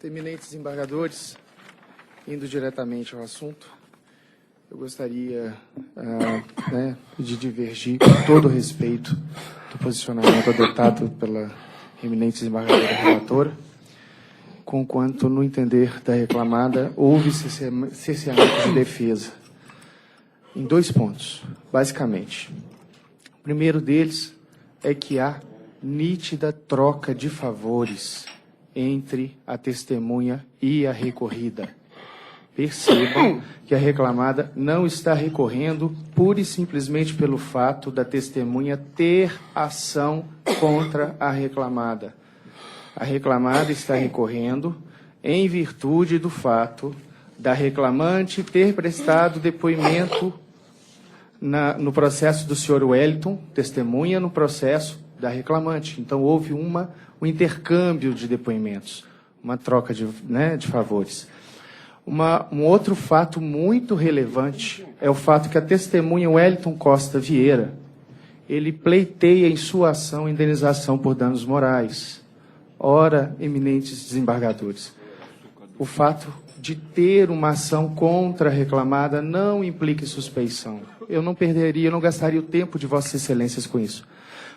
Eminentes desembargadores, indo diretamente ao assunto, eu gostaria de divergir com todo o respeito do posicionamento adotado pela eminente desembargadora relatora, conquanto, no entender da reclamada, houve cerceamento de defesa em 2 pontos, basicamente. O primeiro deles é que há nítida troca de favores entre a testemunha e a recorrida. Percebam que a reclamada não está recorrendo pura e simplesmente pelo fato da testemunha ter ação contra a reclamada. A reclamada está recorrendo em virtude do fato da reclamante ter prestado depoimento no processo do senhor Wellington, testemunha no processo da reclamante. Então, houve um intercâmbio de depoimentos, uma troca de favores. Um outro fato muito relevante é o fato que a testemunha Wellington Costa Vieira, ele pleiteia em sua ação indenização por danos morais. Ora, eminentes desembargadores, o fato de ter uma ação contra a reclamada não implica suspeição. Eu não gastaria o tempo de Vossas Excelências com isso.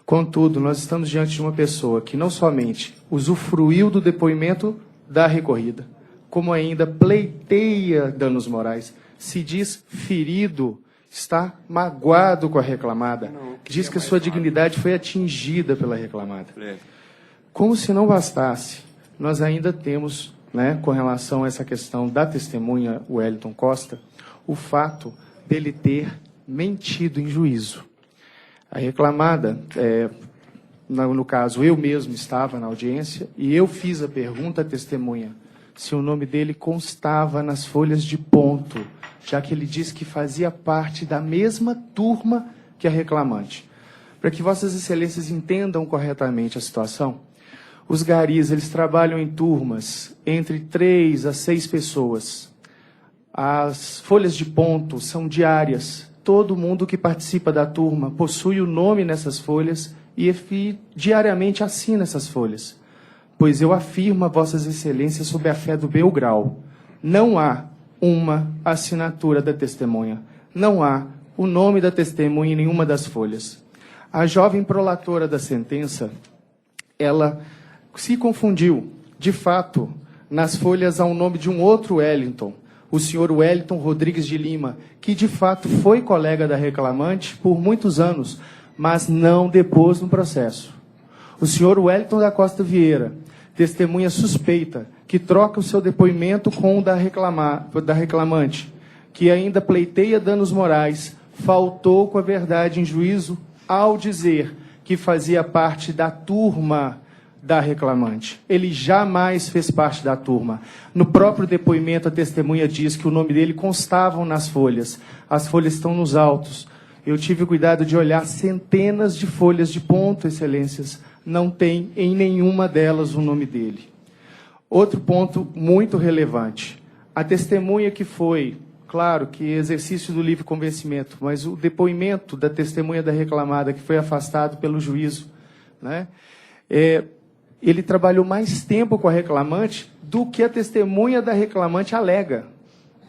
Contudo, nós estamos diante de uma pessoa que não somente usufruiu do depoimento da recorrida, como ainda pleiteia danos morais, se diz ferido, está magoado com a reclamada, diz que a sua dignidade foi atingida pela reclamada. Como se não bastasse, nós ainda temos, com relação a essa questão da testemunha Wellington Costa, o fato dele ter mentido em juízo. A reclamada, no caso, eu mesmo estava na audiência e eu fiz a pergunta à testemunha se o nome dele constava nas folhas de ponto, já que ele disse que fazia parte da mesma turma que a reclamante. Para que Vossas Excelências entendam corretamente a situação, os garis, eles trabalham em turmas entre 3 a 6 pessoas. As folhas de ponto são diárias. Todo mundo que participa da turma possui o nome nessas folhas e diariamente assina essas folhas. Pois eu afirmo a Vossas Excelências sob a fé do meu grau, não há uma assinatura da testemunha, não há o nome da testemunha em nenhuma das folhas. A jovem prolatora da sentença, ela se confundiu, de fato, nas folhas há o nome de um outro Wellington, o senhor Wellington Rodrigues de Lima, que de fato foi colega da reclamante por muitos anos, mas não depôs no processo. O senhor Wellington da Costa Vieira, testemunha suspeita, que troca o seu depoimento com o da reclamante, que ainda pleiteia danos morais, faltou com a verdade em juízo ao dizer que fazia parte da turma da reclamante. Ele jamais fez parte da turma. No próprio depoimento, a testemunha diz que o nome dele constava nas folhas. As folhas estão nos autos. Eu tive o cuidado de olhar centenas de folhas de ponto, Excelências. Não tem em nenhuma delas o nome dele. Outro ponto muito relevante. A testemunha que foi, claro, que exercício do livre convencimento, mas o depoimento da testemunha da reclamada, que foi afastado pelo juízo, ele trabalhou mais tempo com a reclamante do que a testemunha da reclamante alega.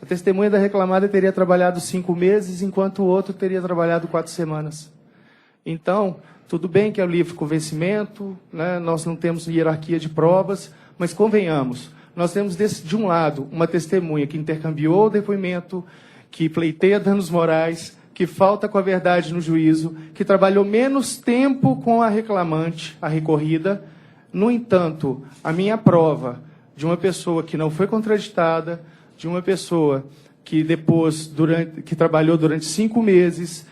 A testemunha da reclamada teria trabalhado 5 meses, enquanto o outro teria trabalhado 4 semanas. Então, tudo bem que é o livre convencimento, nós não temos hierarquia de provas, mas convenhamos, nós temos de um lado uma testemunha que intercambiou o depoimento, que pleiteia danos morais, que falta com a verdade no juízo, que trabalhou menos tempo com a reclamante, a recorrida. No entanto, a minha prova de uma pessoa que não foi contraditada, de uma pessoa que que trabalhou durante 5 meses,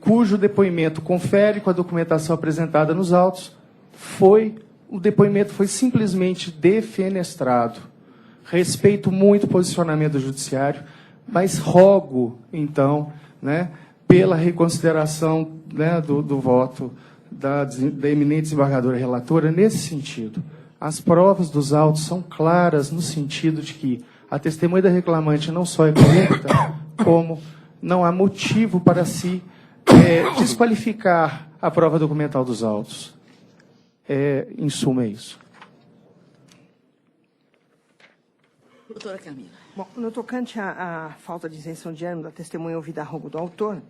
cujo depoimento confere com a documentação apresentada nos autos, o depoimento foi simplesmente defenestrado. Respeito muito o posicionamento do judiciário, mas rogo, então, né, pela reconsideração, né, do voto da eminente desembargadora relatora nesse sentido. As provas dos autos são claras no sentido de que a testemunha da reclamante não só é correta, como não há motivo para se desqualificar a prova documental dos autos. Em suma, é isso. Doutora Camila. Bom, no tocante à falta de isenção de ânimo da testemunha ouvida a rogo do autor,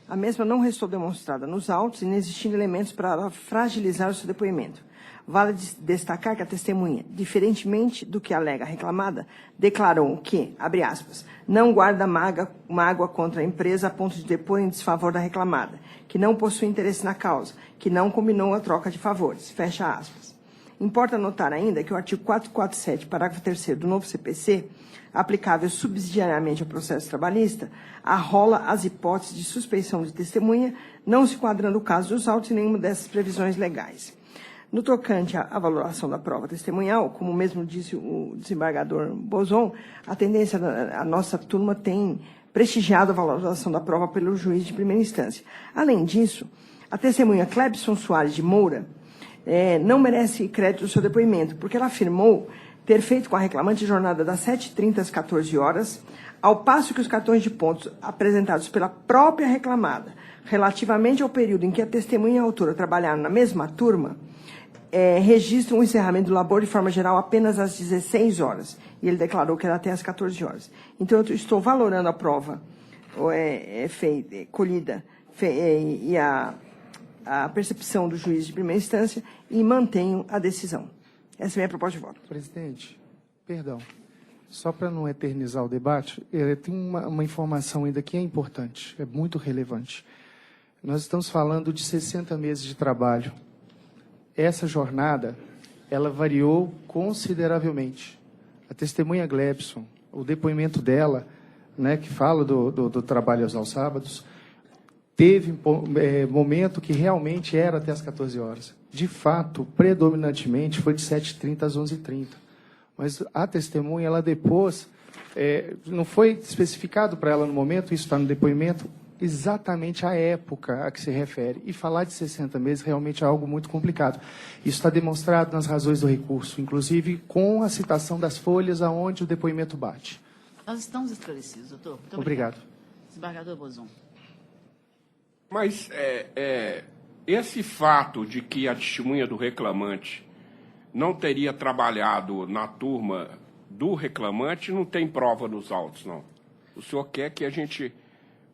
a mesma não restou demonstrada nos autos, inexistindo elementos para fragilizar o seu depoimento. Vale destacar que a testemunha, diferentemente do que alega a reclamada, declarou que, abre aspas, não guarda mágoa contra a empresa a ponto de depor em desfavor da reclamada, que não possui interesse na causa, que não combinou a troca de favores, fecha aspas. Importa notar ainda que o artigo 447, parágrafo 3º do novo CPC, aplicável subsidiariamente ao processo trabalhista, arrola as hipóteses de suspeição de testemunha, não se enquadrando o caso dos autos em nenhuma dessas previsões legais. No tocante à valoração da prova testemunhal, como mesmo disse o desembargador Bozon, a nossa turma tem prestigiado a valorização da prova pelo juiz de primeira instância. Além disso, a testemunha Clebson Soares de Moura não merece crédito do seu depoimento, porque ela afirmou ter feito com a reclamante jornada das 7h30 às 14 horas, ao passo que os cartões de pontos apresentados pela própria reclamada, relativamente ao período em que a testemunha e a autora trabalharam na mesma turma, registram o encerramento do labor de forma geral apenas às 16 horas. E ele declarou que era até às 14 horas. Então, eu estou valorando a prova colhida e a percepção do juiz de primeira instância e mantenho a decisão. Essa é a minha proposta de voto. Presidente, perdão. Só para não eternizar o debate, tem uma informação ainda que é importante, é muito relevante. Nós estamos falando de 60 meses de trabalho. Essa jornada, ela variou consideravelmente. A testemunha Glebson, o depoimento dela, né, que fala do trabalho aos sábados, teve momento que realmente era até as 14 horas. De fato, predominantemente, foi de 7h30 às 11h30. Mas a testemunha, ela depois, não foi especificado para ela no momento, isso está no depoimento, exatamente a época a que se refere. E falar de 60 meses realmente é algo muito complicado. Isso está demonstrado nas razões do recurso, inclusive com a citação das folhas aonde o depoimento bate. Nós estamos esclarecidos, doutor. Muito obrigado. Desembargador Bozon. Mas esse fato de que a testemunha do reclamante não teria trabalhado na turma do reclamante não tem prova nos autos, não. O senhor quer que a gente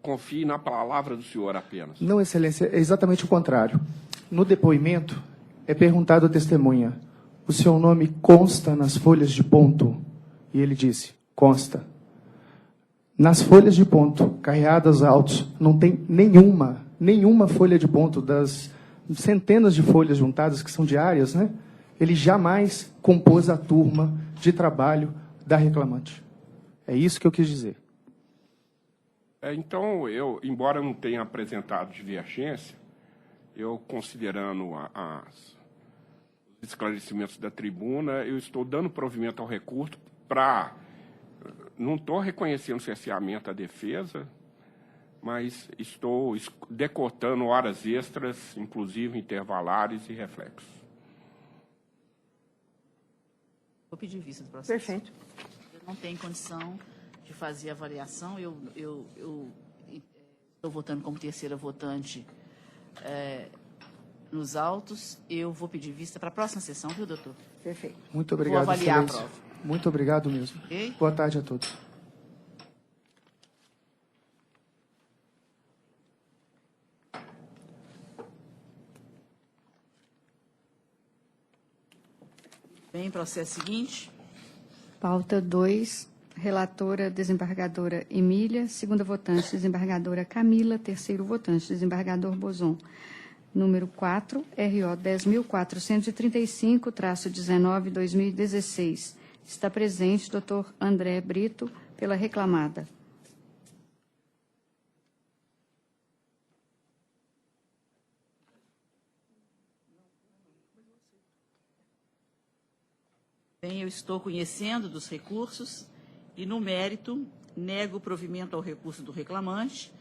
confie na palavra do senhor apenas? Não, excelência, é exatamente o contrário. No depoimento, é perguntado à testemunha, o seu nome consta nas folhas de ponto? E ele disse, consta. Nas folhas de ponto, carreadas autos, não tem nenhuma folha de ponto das centenas de folhas juntadas, que são diárias, né? Ele jamais compôs a turma de trabalho da reclamante. É isso que eu quis dizer. Então, embora eu não tenha apresentado divergência, eu, considerando os esclarecimentos da tribuna, eu estou dando provimento ao recurso para... Não estou reconhecendo cerceamento à defesa, mas estou decotando horas extras, inclusive intervalares e reflexos. Vou pedir vista do processo. Perfeito. Eu não tenho condição de fazer avaliação. Eu estou votando como terceira votante nos autos. Eu vou pedir vista para a próxima sessão, viu, doutor? Perfeito. Muito obrigado, vou avaliar excelência. a prova. Muito obrigado mesmo. Okay? Boa tarde a todos. Bem, processo seguinte. Pauta 2, relatora, desembargadora Emília. Segunda votante, desembargadora Camila. Terceiro votante, desembargador Bozon. Número 4, RO 10.435-19/2016. Está presente doutor André Brito, pela reclamada. Bem, eu estou conhecendo dos recursos e, no mérito, nego o provimento ao recurso do reclamante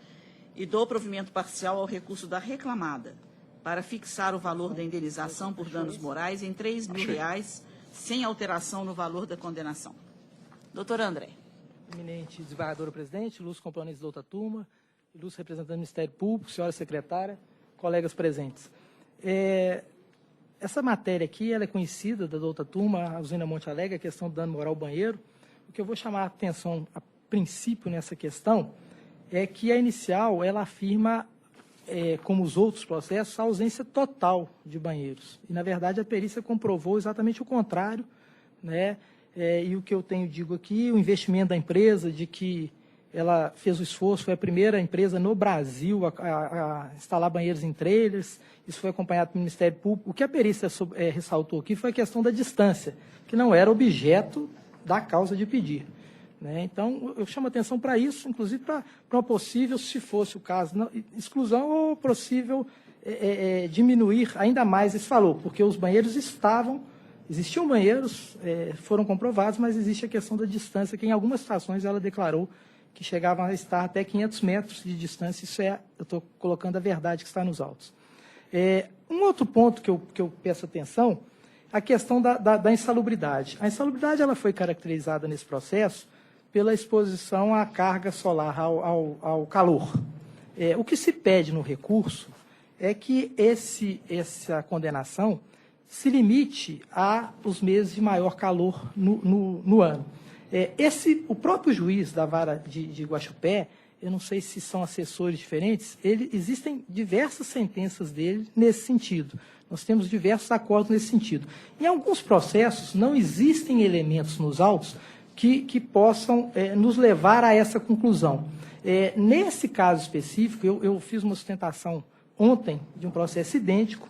e dou provimento parcial ao recurso da reclamada, para fixar o valor da indenização por danos morais em R$ 3.000, sem alteração no valor da condenação. Doutor André. Eminente desembargadora presidente, ilustres componentes da outra turma, ilustres representantes do Ministério Público, senhora secretária, colegas presentes. Essa matéria aqui ela é conhecida da outra turma, a usina Monte Alegre, a questão do dano moral ao banheiro. O que eu vou chamar a atenção a princípio nessa questão é que a inicial ela afirma, como os outros processos, a ausência total de banheiros. E, na verdade, a perícia comprovou exatamente o contrário, né? E o que eu digo aqui, o investimento da empresa, de que ela fez o esforço, foi a primeira empresa no Brasil a instalar banheiros em trailers, isso foi acompanhado pelo Ministério Público. O que a perícia ressaltou aqui foi a questão da distância, que não era objeto da causa de pedir. Né? Então, eu chamo a atenção para isso, inclusive para uma possível, se fosse o caso, exclusão ou possível diminuir ainda mais esse valor, porque os banheiros existiam banheiros, foram comprovados, mas existe a questão da distância, que em algumas situações ela declarou que chegavam a estar até 500 metros de distância. Isso eu estou colocando a verdade que está nos autos. Um outro ponto que eu peço atenção, a questão da insalubridade. A insalubridade ela foi caracterizada nesse processo pela exposição à carga solar, ao calor. O que se pede no recurso é que essa condenação se limite aos meses de maior calor no ano. O próprio juiz da vara de Guaxupé, eu não sei se são assessores diferentes, existem diversas sentenças dele nesse sentido. Nós temos diversos acordos nesse sentido. Em alguns processos, não existem elementos nos autos que possam nos levar a essa conclusão. Nesse caso específico, eu fiz uma sustentação ontem de um processo idêntico.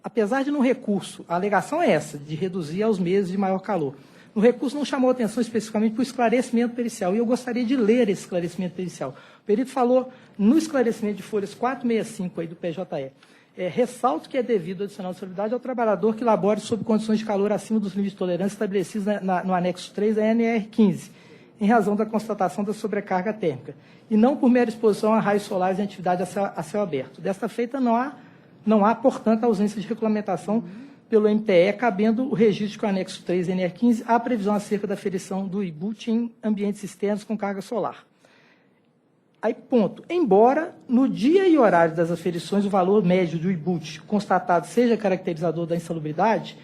Apesar de no recurso, a alegação é essa, de reduzir aos meses de maior calor. No recurso não chamou atenção especificamente para o esclarecimento pericial, e eu gostaria de ler esse esclarecimento pericial. O perito falou no esclarecimento de folhas 465 aí do PJE. Ressalto que é devido ao adicional de salubridade ao trabalhador que labore sob condições de calor acima dos limites de tolerância estabelecidos no anexo 3 da NR15, em razão da constatação da sobrecarga térmica, e não por mera exposição a raios solares em atividade a céu aberto. Desta feita, não há, portanto, ausência de regulamentação pelo MTE, cabendo o registro com o anexo 3 da NR15 à previsão acerca da aferição do IBUT em ambientes externos com carga solar. Aí, ponto. Embora, no dia e horário das aferições, o valor médio do IBUT constatado seja caracterizador da insalubridade,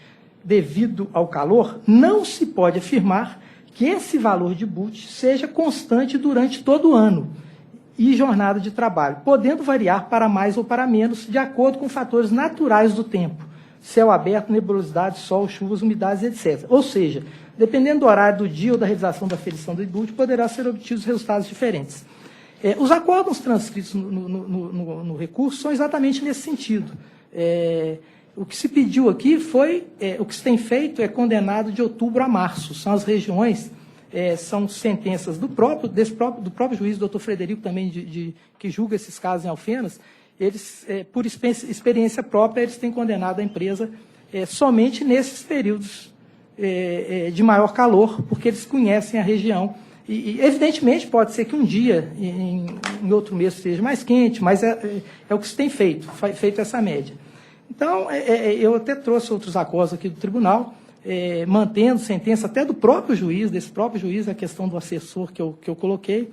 devido ao calor, não se pode afirmar que esse valor de IBUT seja constante durante todo o ano e jornada de trabalho, podendo variar para mais ou para menos, de acordo com fatores naturais do tempo, céu aberto, nebulosidade, sol, chuvas, umidades, etc. Ou seja, dependendo do horário do dia ou da realização da aferição do IBUT, poderá ser obtidos resultados diferentes. Os acordos transcritos no recurso são exatamente nesse sentido. O que se pediu aqui foi, o que se tem feito é condenado de outubro a março. São as regiões, são sentenças do próprio juiz, doutor Frederico, também, que julga esses casos em Alfenas. Eles, por experiência própria, eles têm condenado a empresa somente nesses períodos de maior calor, porque eles conhecem a região. E, evidentemente, pode ser que um dia, em outro mês, seja mais quente, mas é o que se tem feito essa média. Então, eu até trouxe outros acordos aqui do tribunal, mantendo sentença até do próprio juiz, a questão do assessor que eu coloquei.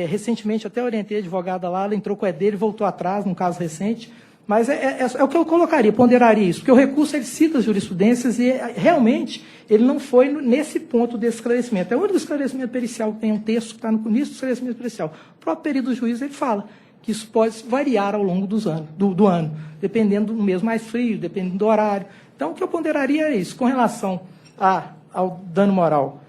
Recentemente, até orientei a advogada lá, ela entrou com a dele e voltou atrás, num caso recente. Mas é o que eu colocaria, ponderaria isso, porque o recurso ele cita as jurisprudências e realmente ele não foi nesse ponto desse esclarecimento. É o único esclarecimento pericial que tem um texto que está no início do esclarecimento pericial. O próprio perito do juiz ele fala que isso pode variar ao longo do ano, dependendo do mês mais frio, dependendo do horário. Então, o que eu ponderaria é isso. Com relação ao dano moral,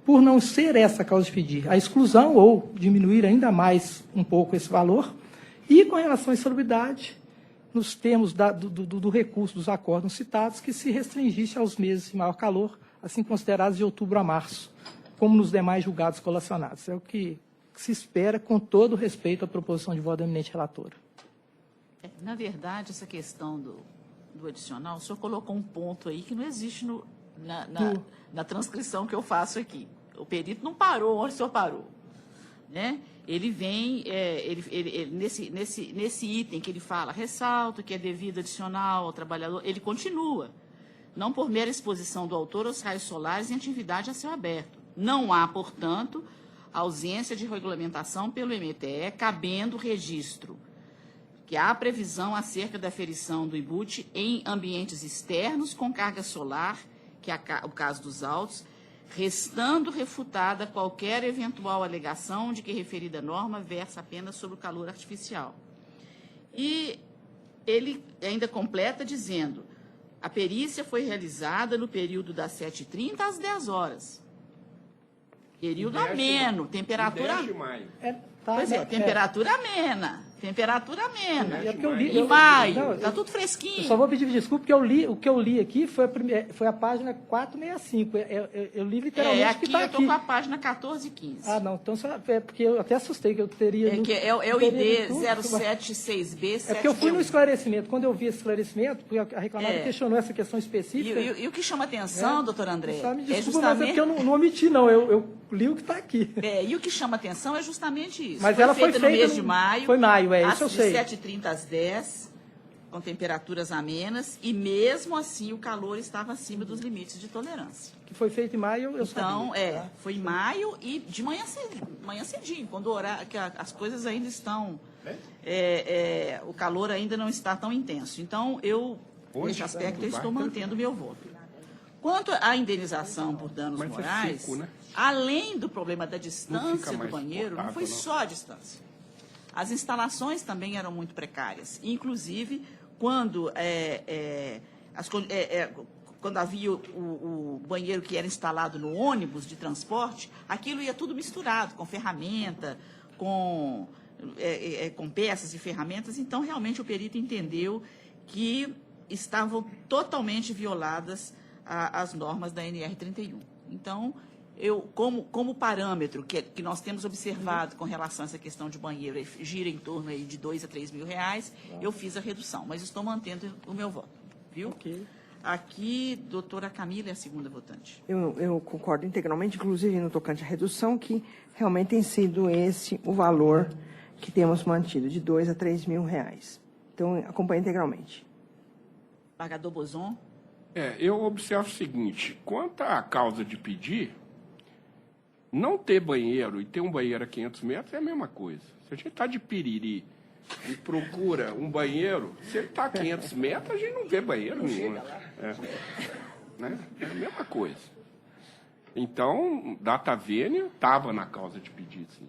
por não ser essa a causa de pedir, a exclusão ou diminuir ainda mais um pouco esse valor, e com relação à insalubridade, nos termos do recurso dos acórdãos citados, que se restringisse aos meses de maior calor, assim considerados de outubro a março, como nos demais julgados colacionados. É o que se espera, com todo respeito à proposição de voto da eminente relatora. Na verdade, essa questão do adicional, o senhor colocou um ponto aí que não existe na transcrição que eu faço aqui. O perito não parou onde o senhor parou, né? Ele vem, nesse item que ele fala, ressalto que é devido adicional ao trabalhador, ele continua, não por mera exposição do autor aos raios solares em atividade a céu aberto. Não há, portanto, ausência de regulamentação pelo MTE, cabendo registro, que há previsão acerca da aferição do IBUT em ambientes externos com carga solar, que é o caso dos autos, restando refutada qualquer eventual alegação de que referida norma versa apenas sobre o calor artificial. E ele ainda completa dizendo, a perícia foi realizada no período das 7h30 às 10 horas. Período ameno, temperatura... 10 de maio. Temperatura amena. Temperatura amena. É porque eu li, em maio, está tudo fresquinho. Eu só vou pedir desculpa, porque o que eu li aqui foi a página 465. Eu li literalmente aqui que está aqui. Eu estou com a página 14 e 15. Ah, não. Então, porque eu até assustei que eu teria... É o ID 076B. É porque eu fui no esclarecimento. Quando eu vi esse esclarecimento, porque a reclamada questionou essa questão específica. E o que chama atenção, doutor André, me desculpa, é justamente... mas é porque eu não omiti, não. Eu li o que está aqui. E o que chama atenção é justamente isso. Mas ela foi feita no mês de maio. Foi maio, isso eu sei. De 7h30 às 10, com temperaturas amenas, e mesmo assim o calor estava acima dos limites de tolerância. Que foi feito em maio, eu então, sabia. Foi em maio e de manhã cedinho, quando que as coisas ainda estão... o calor ainda não está tão intenso. Então, nesse aspecto, eu estou mantendo o meu voto. Quanto à indenização por danos morais, além do problema da distância do banheiro, não foi só a distância. As instalações também eram muito precárias. Inclusive, quando havia o banheiro que era instalado no ônibus de transporte, aquilo ia tudo misturado, com ferramenta, com peças e ferramentas. Então, realmente, o perito entendeu que estavam totalmente violadas as normas da NR31. Então, como parâmetro que nós temos observado com relação a essa questão de banheiro, gira em torno aí de R$2 a R$3 mil, eu fiz a redução, mas estou mantendo o meu voto. Viu? Okay. Aqui, doutora Camila é a segunda votante. Eu concordo integralmente, inclusive no tocante à redução, que realmente tem sido esse o valor que temos mantido, de R$2 a R$3 mil. Então, acompanho integralmente. Embargador Bozon. Eu observo o seguinte, quanto à causa de pedir, não ter banheiro e ter um banheiro a 500 metros é a mesma coisa. Se a gente está de Piriri e procura um banheiro, se ele está a 500 metros, a gente não vê banheiro nenhum. Né? É a mesma coisa. Então, data vênia estava na causa de pedir, sim.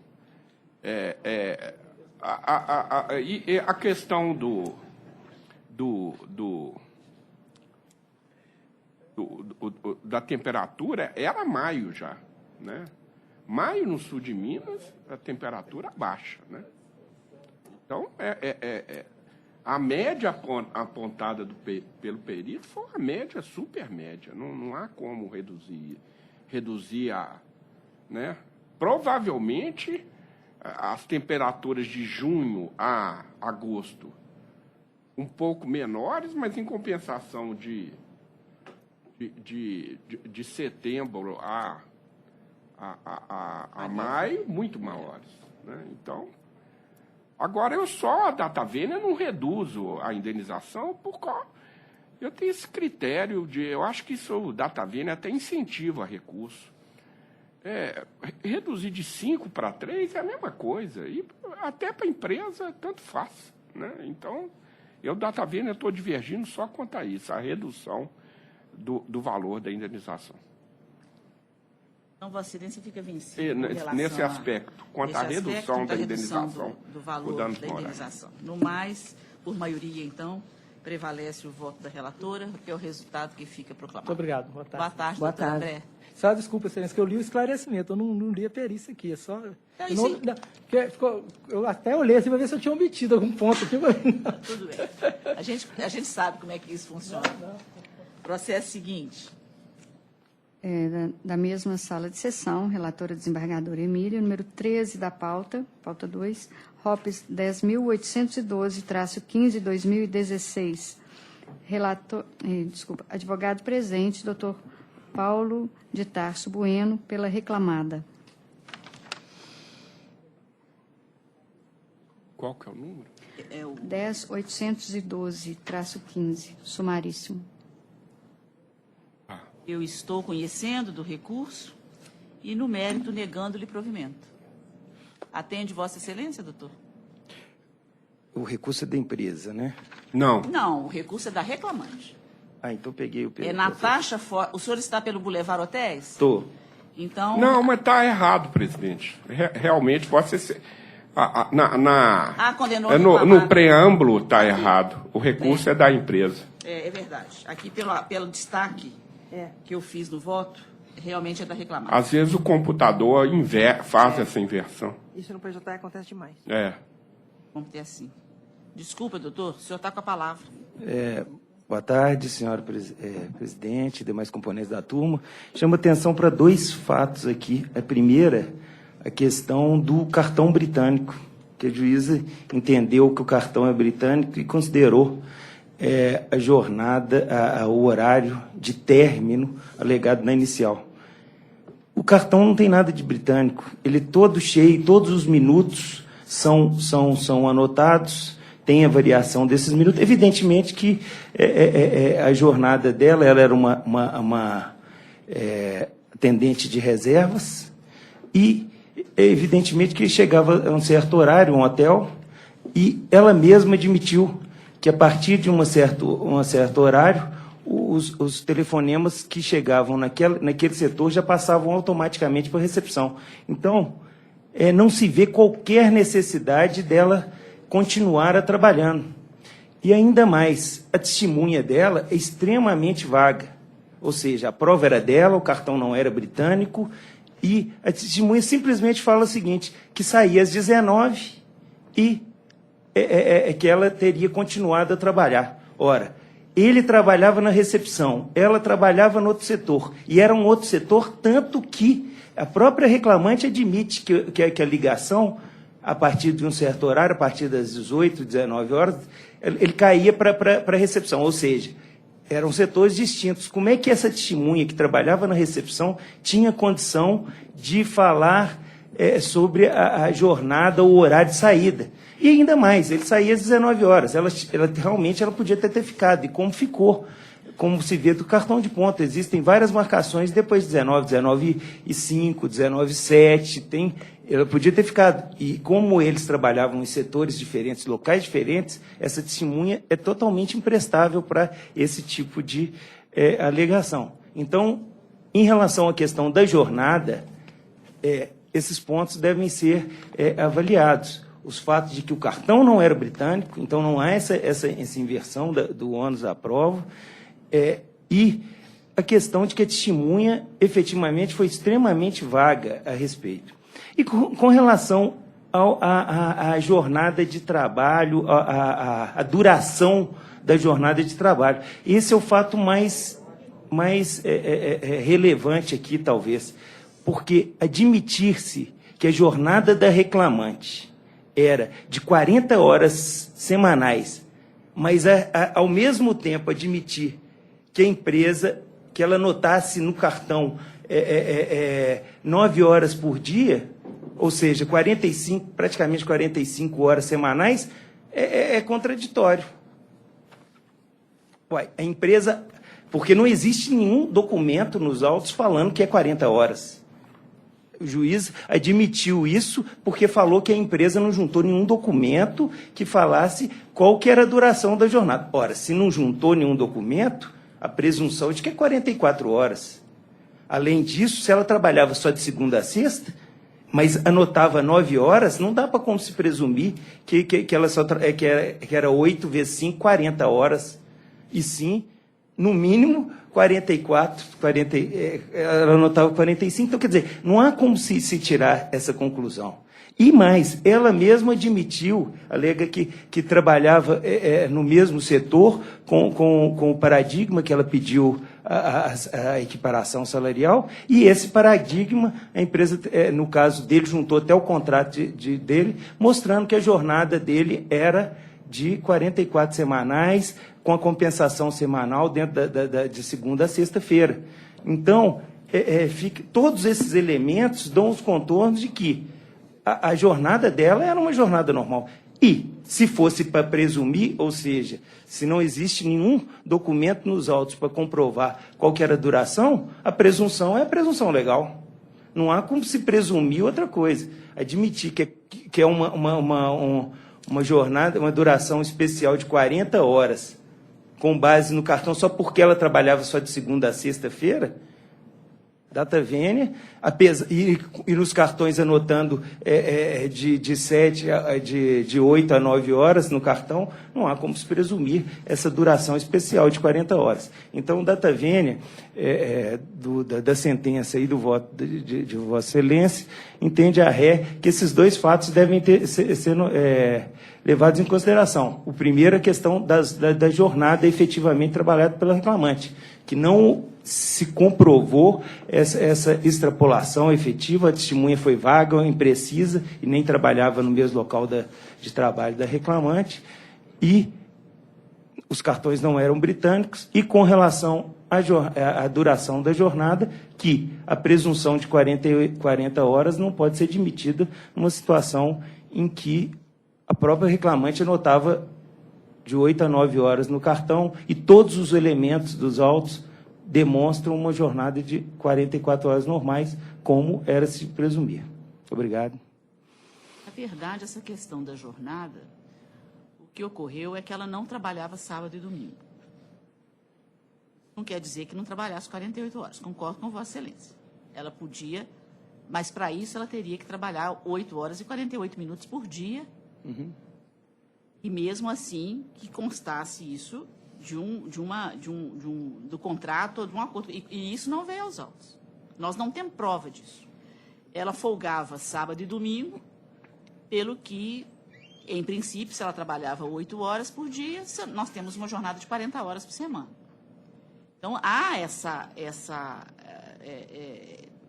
E a questão da temperatura era maio já, né? Maio, no sul de Minas, a temperatura baixa, né? Então, a média apontada pelo perito foi uma média, super média. Não há como reduzir né? Provavelmente, as temperaturas de junho a agosto um pouco menores, mas em compensação de setembro a maio, muito maiores, né? Então, agora a data vênia não reduzo a indenização, porque eu tenho esse critério eu acho que o data vênia até incentiva recurso. Reduzir de 5 para 3 é a mesma coisa, e até para a empresa tanto faz, né? Então, data vênia, estou divergindo só quanto a isso, a redução do valor da indenização. Então, Vossa Excelência fica vencido nesse aspecto, quanto à redução da indenização. Do valor da indenização. No mais, por maioria, então, prevalece o voto da relatora, que é o resultado que fica proclamado. Muito obrigado. Boa tarde. Boa tarde, doutor André. Só desculpa, excelência, que eu li o esclarecimento, eu não li a perícia aqui, é só... Eu até olhei assim para ver se eu tinha omitido algum ponto aqui. Mas... Tudo bem. A gente sabe como é que isso funciona. Processo seguinte. Da mesma sala de sessão, relatora desembargadora Emília, número 13 da pauta 2, ROPS 10.812-15/2016. Advogado presente, doutor Paulo de Tarso Bueno, pela reclamada. Qual que é o número? É o 10.812-15, sumaríssimo. Eu estou conhecendo do recurso e, no mérito, negando-lhe provimento. Atende Vossa Excelência, doutor? O recurso é da empresa, né? Não. Não, o recurso é da reclamante. Ah, então peguei o... É Natasha... O senhor está pelo Boulevard Hotéis? Estou. Então... Não, mas está errado, presidente. Realmente pode ser... condenou no preâmbulo está errado. O recurso é da empresa. É verdade. Aqui, pelo destaque que eu fiz no voto, realmente é da reclamada. Às vezes o computador faz essa inversão. Isso no PJ acontece demais. Vamos ter assim. Desculpa, doutor, o senhor está com a palavra. Boa tarde, senhora presidente, demais componentes da turma. Chamo atenção para dois fatos aqui. A primeira, a questão do cartão britânico, que a juíza entendeu que o cartão é britânico e considerou a jornada, o horário de término alegado na inicial. O cartão não tem nada de britânico, ele é todo cheio, todos os minutos são anotados, tem a variação desses minutos. Evidentemente que a jornada dela, ela era uma atendente de reservas e, evidentemente, que chegava a um certo horário, um hotel, e ela mesma admitiu que, a partir de um certo horário, os telefonemas que chegavam naquele setor já passavam automaticamente para a recepção. Então, não se vê qualquer necessidade dela continuar trabalhando. E ainda mais, a testemunha dela é extremamente vaga. Ou seja, a prova era dela, o cartão não era britânico, e a testemunha simplesmente fala o seguinte, que saía às 19 e que ela teria continuado a trabalhar. Ora, ele trabalhava na recepção, ela trabalhava no outro setor, e era um outro setor, tanto que a própria reclamante admite que a ligação, a partir de um certo horário, a partir das 18, 19 horas, ele caía para a recepção, ou seja, eram setores distintos. Como é que essa testemunha que trabalhava na recepção tinha condição de falar sobre a jornada, o horário de saída? E ainda mais, ele saía às 19 horas. Ela realmente podia ter ficado, e como ficou, como se vê do cartão de ponta. Existem várias marcações depois de 19, 19h05, 19h07, ela podia ter ficado. E como eles trabalhavam em setores diferentes, locais diferentes, essa testemunha é totalmente imprestável para esse tipo de alegação. Então, em relação à questão da jornada, esses pontos devem ser avaliados. Os fatos de que o cartão não era britânico, então não há essa inversão do ônus à prova, e a questão de que a testemunha efetivamente foi extremamente vaga a respeito. E com relação à jornada de trabalho, a duração da jornada de trabalho, esse é o fato mais relevante aqui, talvez, porque admitir-se que a jornada da reclamante era de 40 horas semanais, mas ao mesmo tempo admitir que a empresa, que ela anotasse no cartão 9 horas por dia, ou seja, praticamente 45 horas semanais, é contraditório. A empresa, porque não existe nenhum documento nos autos falando que é 40 horas. O juiz admitiu isso porque falou que a empresa não juntou nenhum documento que falasse qual que era a duração da jornada. Ora, se não juntou nenhum documento, a presunção de que é 44 horas. Além disso, se ela trabalhava só de segunda a sexta, mas anotava 9 horas, não dá para como se presumir que era 8 vezes 5, 40 horas. E sim, no mínimo, 44, ela anotava 45, então, quer dizer, não há como se tirar essa conclusão. E mais, ela mesma admitiu, alega que trabalhava no mesmo setor, com o paradigma que ela pediu a equiparação salarial, e esse paradigma, a empresa, no caso dele, juntou até o contrato dele, mostrando que a jornada dele era de 44 semanais, com a compensação semanal dentro de segunda a sexta-feira. Então, todos esses elementos dão os contornos de que a jornada dela era uma jornada normal. E, se fosse para presumir, ou seja, se não existe nenhum documento nos autos para comprovar qual que era a duração, a presunção é a presunção legal. Não há como se presumir outra coisa. Admitir que é uma jornada, uma duração especial de 40 horas, com base no cartão, só porque ela trabalhava só de segunda a sexta-feira, data vênia, e nos cartões anotando de 8 a 9 horas no cartão, não há como se presumir essa duração especial de 40 horas. Então, data vênia da sentença aí do voto de Vossa Excelência, entende a ré que esses dois fatos devem ser levados em consideração. O primeiro é a questão da jornada efetivamente trabalhada pela reclamante, que não se comprovou essa extrapolação efetiva, a testemunha foi vaga, imprecisa, e nem trabalhava no mesmo local de trabalho da reclamante, e os cartões não eram britânicos, e com relação à duração da jornada, que a presunção de 40 horas não pode ser admitida numa situação em que a própria reclamante anotava de 8 a 9 horas no cartão, e todos os elementos dos autos demonstram uma jornada de 44 horas normais, como era se presumir. Obrigado. Na verdade, essa questão da jornada, o que ocorreu é que ela não trabalhava sábado e domingo. Não quer dizer que não trabalhasse 48 horas, concordo com Vossa Excelência. Ela podia, mas para isso ela teria que trabalhar 8 horas e 48 minutos por dia, e mesmo assim que constasse isso do contrato ou de um acordo. E isso não veio aos autos. Nós não temos prova disso. Ela folgava sábado e domingo, pelo que, em princípio, se ela trabalhava 8 horas por dia, nós temos uma jornada de 40 horas por semana. Então, há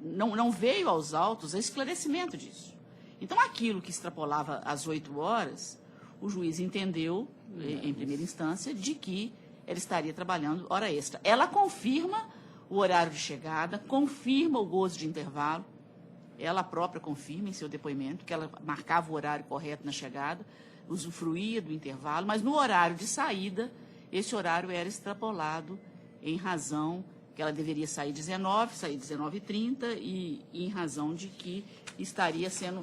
não veio aos autos o esclarecimento disso. Então, aquilo que extrapolava as 8 horas, o juiz entendeu, em primeira instância, de que ela estaria trabalhando hora extra. Ela confirma o horário de chegada, confirma o gozo de intervalo, ela própria confirma em seu depoimento que ela marcava o horário correto na chegada, usufruía do intervalo, mas no horário de saída, esse horário era extrapolado em razão que ela deveria sair 19h30, e em razão de que estaria sendo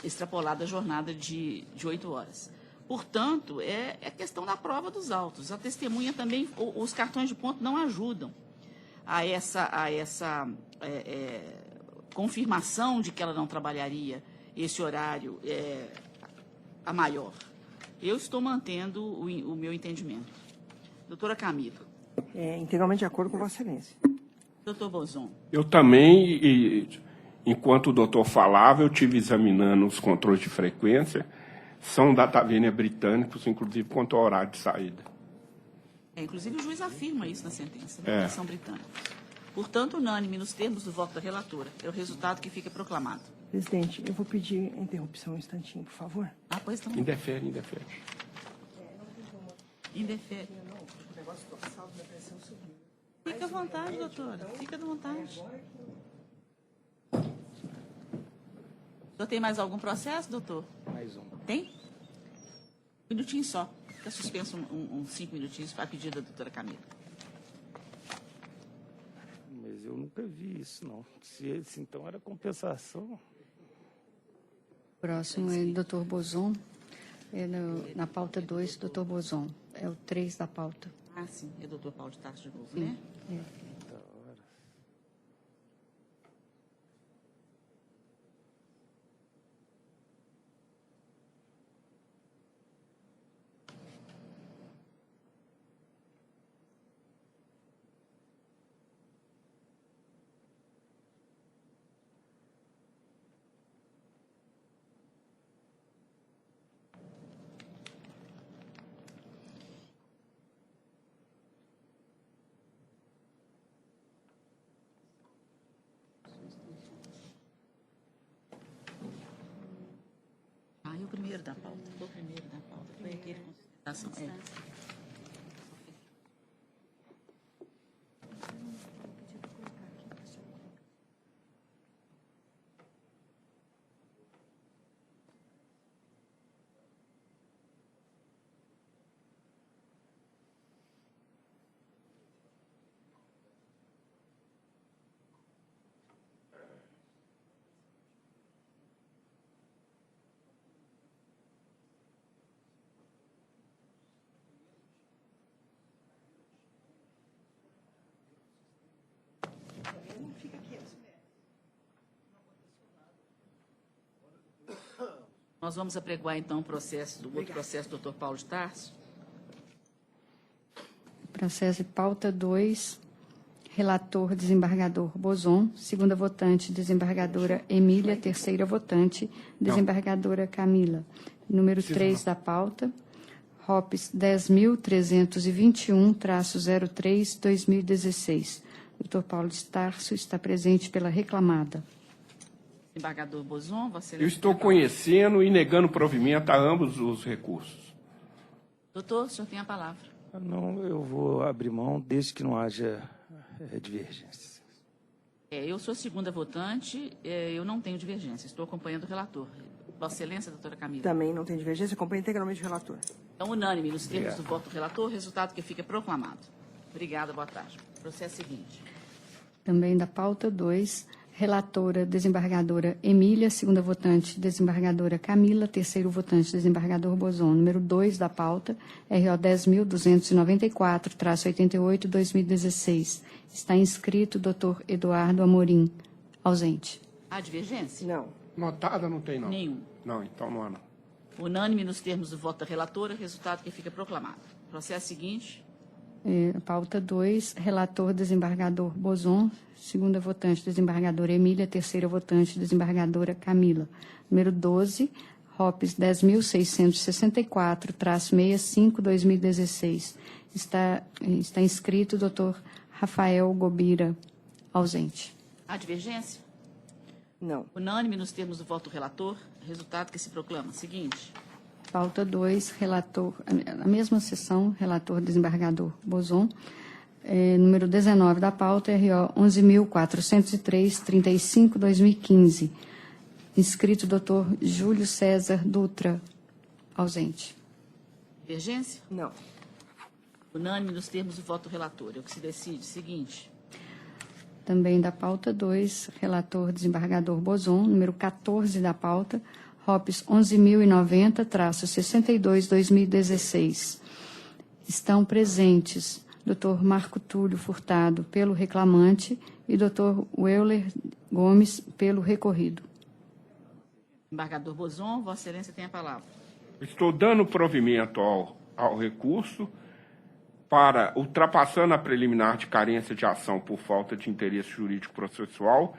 extrapolada a jornada de 8 horas. Portanto, é questão da prova dos autos. A testemunha também, os cartões de ponto não ajudam a essa confirmação de que ela não trabalharia esse horário a maior. Eu estou mantendo o meu entendimento. Doutora Camila. Integralmente de acordo com Vossa Excelência. Doutor Bozon. Eu também, enquanto o doutor falava, eu estive examinando os controles de frequência, são data vênia britânicos, inclusive quanto ao horário de saída. Inclusive, o juiz afirma isso na sentença, né? São britânicos. Portanto, unânime nos termos do voto da relatora. É o resultado que fica proclamado. Presidente, eu vou pedir a interrupção um instantinho, por favor. Pois não. Indefere. Indefere. Fica à vontade, doutora. Fica à vontade. O senhor tem mais algum processo, doutor? Mais um. Tem? Um minutinho só. Fica suspenso uns 5 minutinhos para a pedido da doutora Camila. Mas eu nunca vi isso, não. Se então era compensação. Próximo é o doutor Bozon. Na pauta 2, doutor Bozon. É o 3 da pauta. Sim. É o doutor Paulo de Tarso de novo, né? primeiro da pauta. Foi o primeiro da pauta. Foi aquele com sustentação. Nós vamos apregoar, então, o outro processo do Dr. Paulo de Tarso. Processo de pauta 2, relator, desembargador Bozon, segunda votante, desembargadora Emília, terceira votante, desembargadora Camila. Número 3 da pauta, ROPS 10.321-03-2016. Dr. Paulo de Tarso está presente pela reclamada. Desembargador Bozon, Vossa Eu Excelência. estou conhecendo e negando provimento a ambos os recursos. Doutor, o senhor tem a palavra. Não, eu vou abrir mão desde que não haja divergências. Eu sou a segunda votante, eu não tenho divergência, estou acompanhando o relator. Vossa Excelência, doutora Camila. Também não tem divergência, acompanha integralmente o relator. Então, unânime nos termos do voto do relator, resultado que fica proclamado. Obrigada, boa tarde. Processo seguinte. Também da pauta 2, relatora, desembargadora Emília, segunda votante, desembargadora Camila, terceiro votante, desembargador Bozon. Número 2 da pauta, RO 10.294-88, 2016. Está inscrito o doutor Eduardo Amorim, ausente. Há divergência? Não. Notada não tem, não. Nenhum. Não, então não há, não. Unânime nos termos do voto da relatora, resultado que fica proclamado. Processo seguinte. Pauta 2, relator, desembargador Bozon, segunda votante, desembargadora Emília, terceira votante, desembargadora Camila. Número 12, ROPS 10.664-65, 2016. Está inscrito o doutor Rafael Gobira, ausente. Há divergência? Não. Unânime nos termos do voto do relator, resultado que se proclama. Seguinte. Pauta 2, relator, a mesma sessão, relator desembargador Bozon. Número 19 da pauta, RO 11.403, 35/2015. Inscrito doutor Júlio César Dutra, ausente. Divergência? Não. Unânime nos termos do voto do relator. É o que se decide. Seguinte. Também da pauta 2, relator desembargador Bozon, número 14 da pauta, ROPS 11.090-62, 2016. Estão presentes Dr. Marco Túlio Furtado, pelo reclamante, e Dr. Euler Gomes, pelo recorrido. Embargador Bozon, Vossa Excelência tem a palavra. Estou dando provimento ao recurso para, ultrapassando a preliminar de carência de ação por falta de interesse jurídico processual,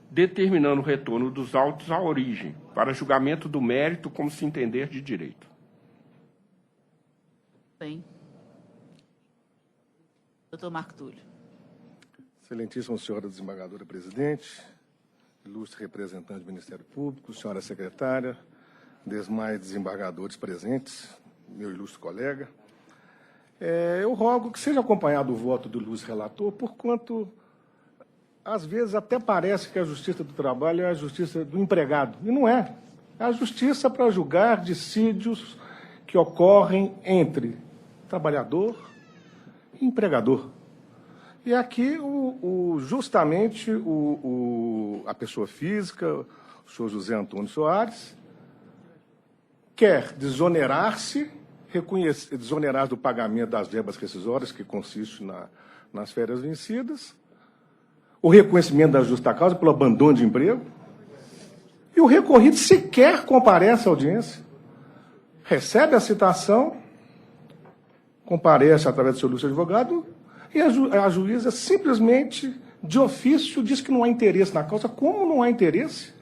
determinando o retorno dos autos à origem, para julgamento do mérito como se entender de direito. Bem. Doutor Marco Túlio. Excelentíssima senhora desembargadora presidente, ilustre representante do Ministério Público, senhora secretária, demais desembargadores presentes, meu ilustre colega. Eu rogo que seja acompanhado o voto do ilustre relator, porquanto, às vezes, até parece que a justiça do trabalho é a justiça do empregado, e não é. É a justiça para julgar dissídios que ocorrem entre trabalhador e empregador. E aqui, justamente, a pessoa física, o senhor José Antônio Soares, quer desonerar-se, desonerar do pagamento das verbas rescisórias, que consiste nas férias vencidas, o reconhecimento da justa causa pelo abandono de emprego, e o recorrido sequer comparece à audiência, recebe a citação, comparece através do seu ilustre advogado, e a juíza simplesmente, de ofício, diz que não há interesse na causa. Como não há interesse?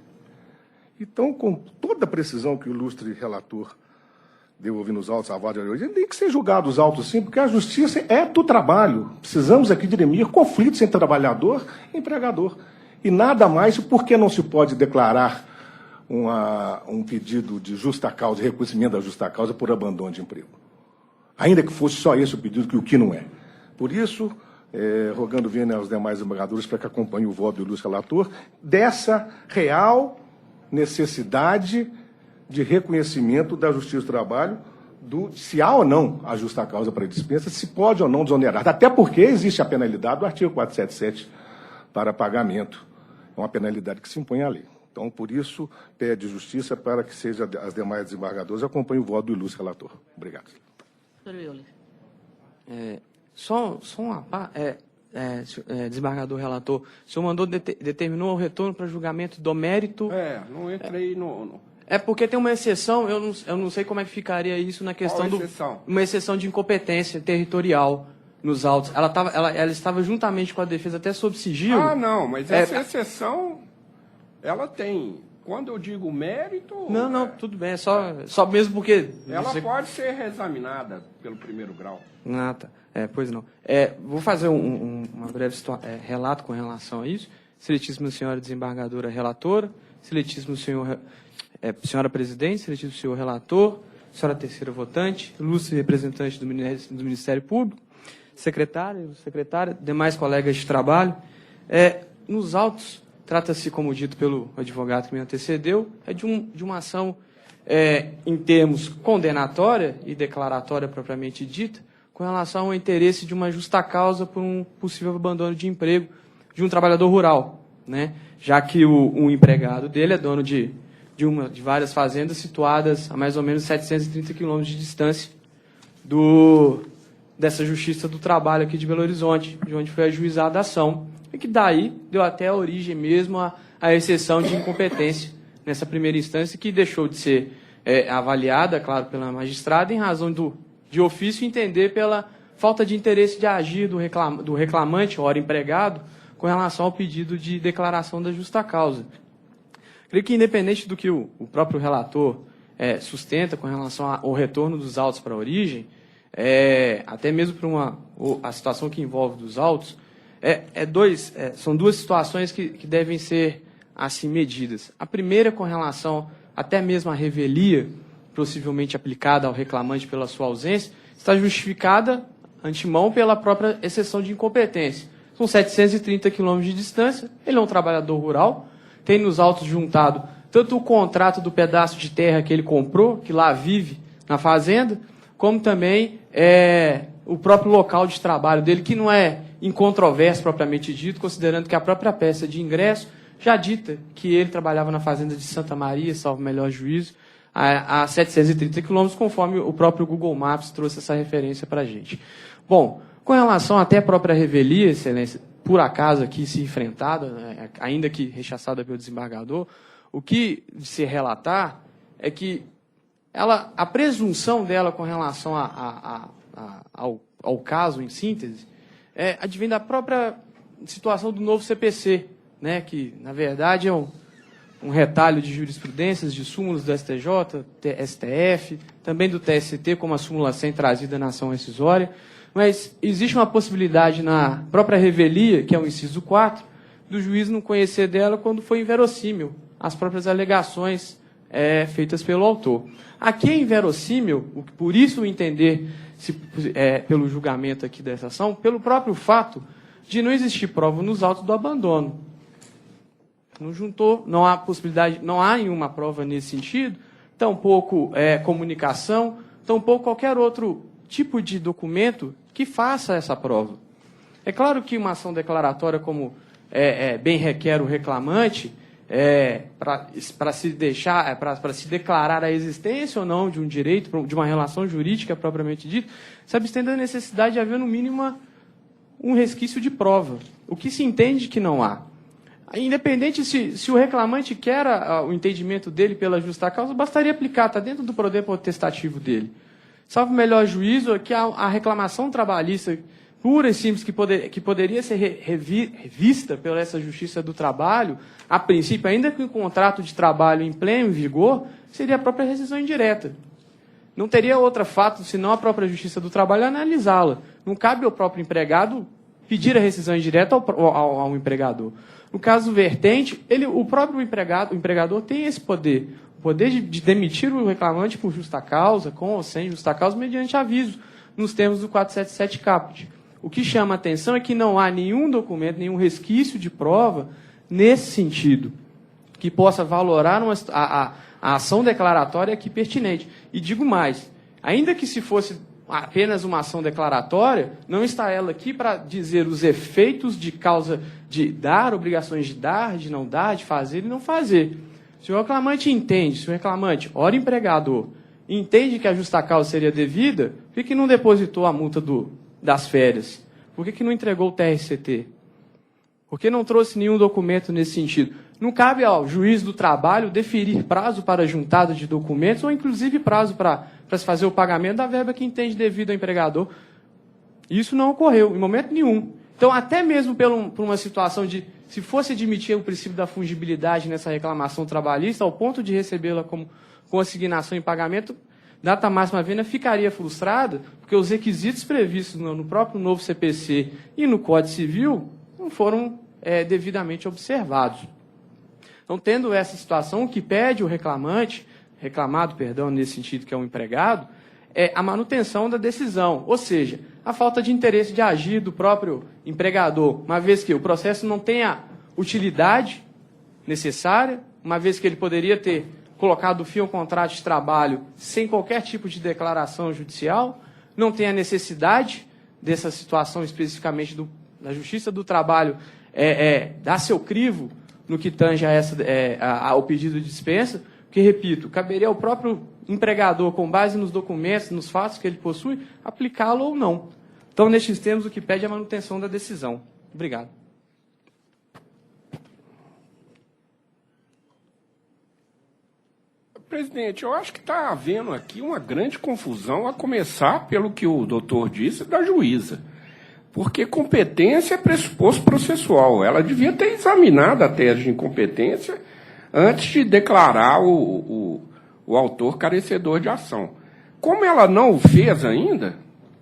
Então, com toda a precisão que o ilustre relator deu ouvindo os autos, a voz de hoje, tem que ser julgado os autos sim, porque a justiça é do trabalho. Precisamos aqui dirimir conflitos entre trabalhador e empregador. E nada mais, porque não se pode declarar um pedido de justa causa, de reconhecimento da justa causa por abandono de emprego. Ainda que fosse só esse o pedido, que não é. Por isso, rogando vênia aos demais desembargadores para que acompanhem o voto do ilustre relator, dessa real necessidade de reconhecimento da Justiça do Trabalho, se há ou não a justa causa para a dispensa, se pode ou não desonerar. Até porque existe a penalidade do artigo 477 para pagamento. É uma penalidade que se impõe à lei. Então, por isso, pede justiça para que seja as demais desembargadoras acompanhem o voto do ilustre relator. Obrigado. Doutor Euler. Só uma parte, desembargador relator, o senhor determinou o retorno para julgamento do mérito... Não entrei no... É porque tem uma exceção, eu não sei como é que ficaria isso na questão Qual exceção? Uma exceção de incompetência territorial nos autos. Ela estava juntamente com a defesa até sob sigilo. Ah, não, mas essa exceção, ela tem... Quando eu digo mérito... Não, tudo bem, é só mesmo porque... Ela pode ser reexaminada pelo primeiro grau. Ah, tá. Pois não. Vou fazer uma breve relato com relação a isso. Excelentíssima senhora desembargadora relatora, excelentíssimo senhora presidente, excelentíssimo senhor relator, senhora terceira votante, ilustre representante do Ministério Público, secretária, demais colegas de trabalho. Nos autos, trata-se, como dito pelo advogado que me antecedeu, de uma ação em termos condenatória e declaratória propriamente dita, com relação ao interesse de uma justa causa por um possível abandono de emprego de um trabalhador rural, né? Já que o empregado dele é dono de várias fazendas situadas a mais ou menos 730 quilômetros de distância dessa Justiça do Trabalho aqui de Belo Horizonte, de onde foi ajuizada a ação, e que daí deu até a origem mesmo à exceção de incompetência nessa primeira instância, que deixou de ser avaliada, claro, pela magistrada, em razão de ofício entender pela falta de interesse de agir do reclamante, ora empregado, com relação ao pedido de declaração da justa causa. Creio que, independente do que o próprio relator sustenta com relação ao retorno dos autos para a origem, até mesmo para a situação que envolve dos autos, são duas situações que devem ser assim medidas. A primeira, com relação até mesmo à revelia, possivelmente aplicada ao reclamante pela sua ausência, está justificada, antemão, pela própria exceção de incompetência. São 730 quilômetros de distância, ele é um trabalhador rural, tem nos autos juntado tanto o contrato do pedaço de terra que ele comprou, que lá vive na fazenda, como também o próprio local de trabalho dele, que não é incontroverso propriamente dito, considerando que a própria peça de ingresso já dita que ele trabalhava na fazenda de Santa Maria, salvo melhor juízo, a 730 quilômetros, conforme o próprio Google Maps trouxe essa referência para a gente. Bom, com relação até à própria revelia, excelência, por acaso aqui se enfrentada, ainda que rechaçada pelo desembargador, o que de se relatar é que a presunção dela com relação ao caso, em síntese, advém da própria situação do novo CPC, né, que, na verdade, é um retalho de jurisprudências, de súmulas do STJ, STF, também do TST, como a súmula 100 trazida na ação rescisória, mas existe uma possibilidade na própria revelia, que é o inciso 4, do juiz não conhecer dela quando foi inverossímil as próprias alegações feitas pelo autor. Aqui é inverossímil, por isso o entender pelo julgamento aqui dessa ação, pelo próprio fato de não existir prova nos autos do abandono. Não há possibilidade, não há nenhuma prova nesse sentido, tampouco comunicação, tampouco qualquer outro tipo de documento que faça essa prova. É claro que uma ação declaratória, como bem requer o reclamante, para se declarar a existência ou não de um direito, de uma relação jurídica propriamente dita, se abstém da necessidade de haver, no mínimo, um resquício de prova. O que se entende que não há. Independente se o reclamante quer o entendimento dele pela justa causa, bastaria aplicar, está dentro do poder potestativo dele. Salvo melhor juízo, que a reclamação trabalhista pura e simples, que poderia ser revista pela essa Justiça do Trabalho, a princípio, ainda que o contrato de trabalho em pleno vigor, seria a própria rescisão indireta. Não teria outro fato, senão a própria Justiça do Trabalho analisá-la. Não cabe ao próprio empregado pedir a rescisão indireta ao empregador. No caso vertente, o próprio o empregador tem esse poder, o poder de demitir o reclamante por justa causa, com ou sem justa causa, mediante aviso, nos termos do 477 caput. O que chama a atenção é que não há nenhum documento, nenhum resquício de prova nesse sentido, que possa valorar a ação declaratória aqui pertinente. E digo mais, ainda que se fosse apenas uma ação declaratória, não está ela aqui para dizer os efeitos de causa de dar, obrigações de dar, de não dar, de fazer e não fazer. Se o reclamante entende, se o reclamante, ora empregador, entende que a justa causa seria devida, por que não depositou a multa das férias? Por que não entregou o TRCT? Por que não trouxe nenhum documento nesse sentido? Não cabe ao juiz do trabalho deferir prazo para juntada de documentos ou, inclusive, prazo para se fazer o pagamento da verba que entende devido ao empregador. Isso não ocorreu, em momento nenhum. Então, até mesmo por uma situação de, se fosse admitir o princípio da fungibilidade nessa reclamação trabalhista, ao ponto de recebê-la como consignação em pagamento, data máxima vênia ficaria frustrada, porque os requisitos previstos no próprio novo CPC e no Código Civil não foram devidamente observados. Então, tendo essa situação, o que pede o reclamado, nesse sentido, que é o empregado, é a manutenção da decisão, ou seja, a falta de interesse de agir do próprio empregador, uma vez que o processo não tem a utilidade necessária, uma vez que ele poderia ter colocado fim ao contrato de trabalho sem qualquer tipo de declaração judicial, não tem a necessidade dessa situação especificamente da Justiça do Trabalho dar seu crivo no que tange ao pedido de dispensa, que, repito, caberia ao próprio empregador, com base nos documentos, nos fatos que ele possui, aplicá-lo ou não. Então, nestes termos, o que pede é a manutenção da decisão. Obrigado. Presidente, eu acho que está havendo aqui uma grande confusão, a começar pelo que o doutor disse da juíza. Porque competência é pressuposto processual. Ela devia ter examinado a tese de incompetência antes de declarar o autor carecedor de ação. Como ela não o fez ainda,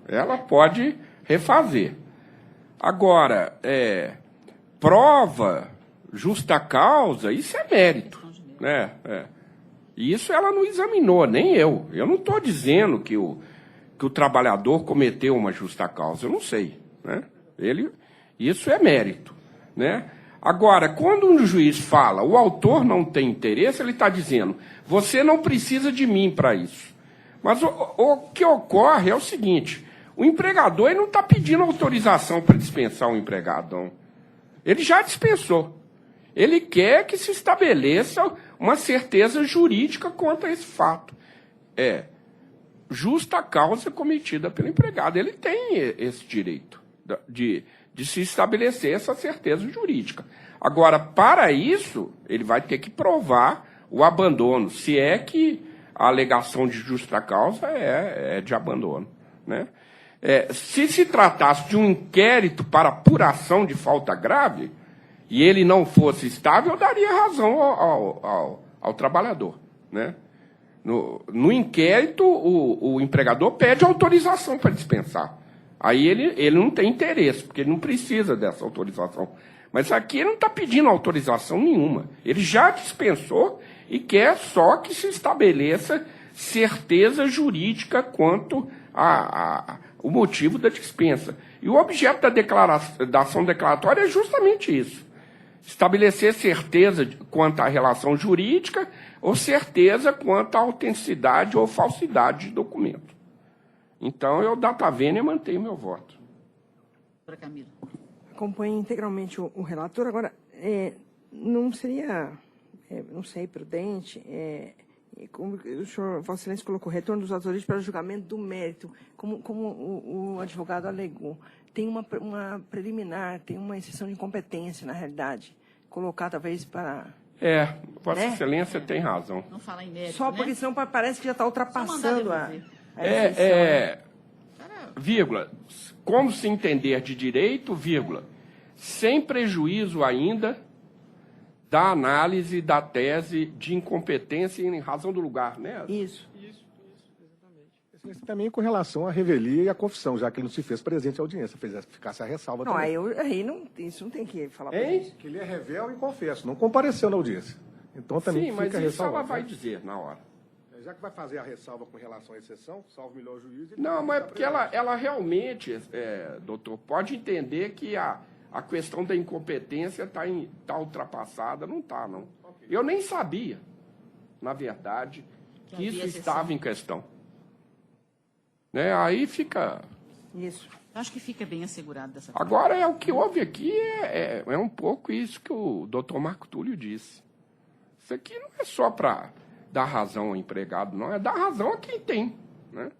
ela pode refazer. Agora, prova, justa causa, isso é mérito, né? Isso ela não examinou, nem eu. Eu não estou dizendo que o trabalhador cometeu uma justa causa, eu não sei, né? Isso é mérito, né? Agora, quando um juiz fala, o autor não tem interesse, ele está dizendo, você não precisa de mim para isso. Mas o que ocorre é o seguinte, o empregador ele não está pedindo autorização para dispensar o empregado, não. Ele já dispensou. Ele quer que se estabeleça uma certeza jurídica quanto a esse fato. Justa causa cometida pelo empregado. Ele tem esse direito de se estabelecer essa certeza jurídica. Agora, para isso, ele vai ter que provar o abandono, se é que a alegação de justa causa é de abandono, né? Se se tratasse de um inquérito para apuração de falta grave, e ele não fosse estável, eu daria razão ao trabalhador, né? No inquérito, o empregador pede autorização para dispensar. Aí ele não tem interesse, porque ele não precisa dessa autorização. Mas aqui ele não está pedindo autorização nenhuma. Ele já dispensou e quer só que se estabeleça certeza jurídica quanto ao motivo da dispensa. E o objeto da ação declaratória é justamente isso. Estabelecer certeza quanto à relação jurídica ou certeza quanto à autenticidade ou falsidade de documento. Então, eu, data vênia, mantenho meu voto. Doutora Camila. Acompanho integralmente o relator. Agora, não seria, não sei, prudente, como o senhor, Vossa Excelência colocou, retorno dos autores para o julgamento do mérito, como o advogado alegou. Tem uma preliminar, tem uma exceção de incompetência, na realidade, colocar talvez para... Vossa Excelência tem razão. Não falar em mérito, só porque senão parece que já está ultrapassando a vírgula, como se entender de direito, vírgula, sem prejuízo ainda da análise da tese de incompetência em razão do lugar, né? Isso. Exatamente. Também com relação à revelia e à confissão, já que ele não se fez presente à audiência, ficasse a ressalva Não, também. isso não tem que falar pra Hein? gente. Que ele é revel e confesso, não compareceu na audiência. Então também Sim, fica mas isso ressalvado, ela vai né? dizer na hora. Já que vai fazer a ressalva com relação à exceção, salvo o melhor juiz... ele Não, tem mas que é porque estar presente. ela realmente, doutor, pode entender que a questão da incompetência está ultrapassada. Não está, não. Eu nem sabia, na verdade, que isso estava em questão. Né? Aí fica... Isso. Eu acho que fica bem assegurado dessa forma. Agora, o que houve aqui é um pouco isso que o doutor Marco Túlio disse. Isso aqui não é só para dar razão ao empregado, não. É dar razão a quem tem, né?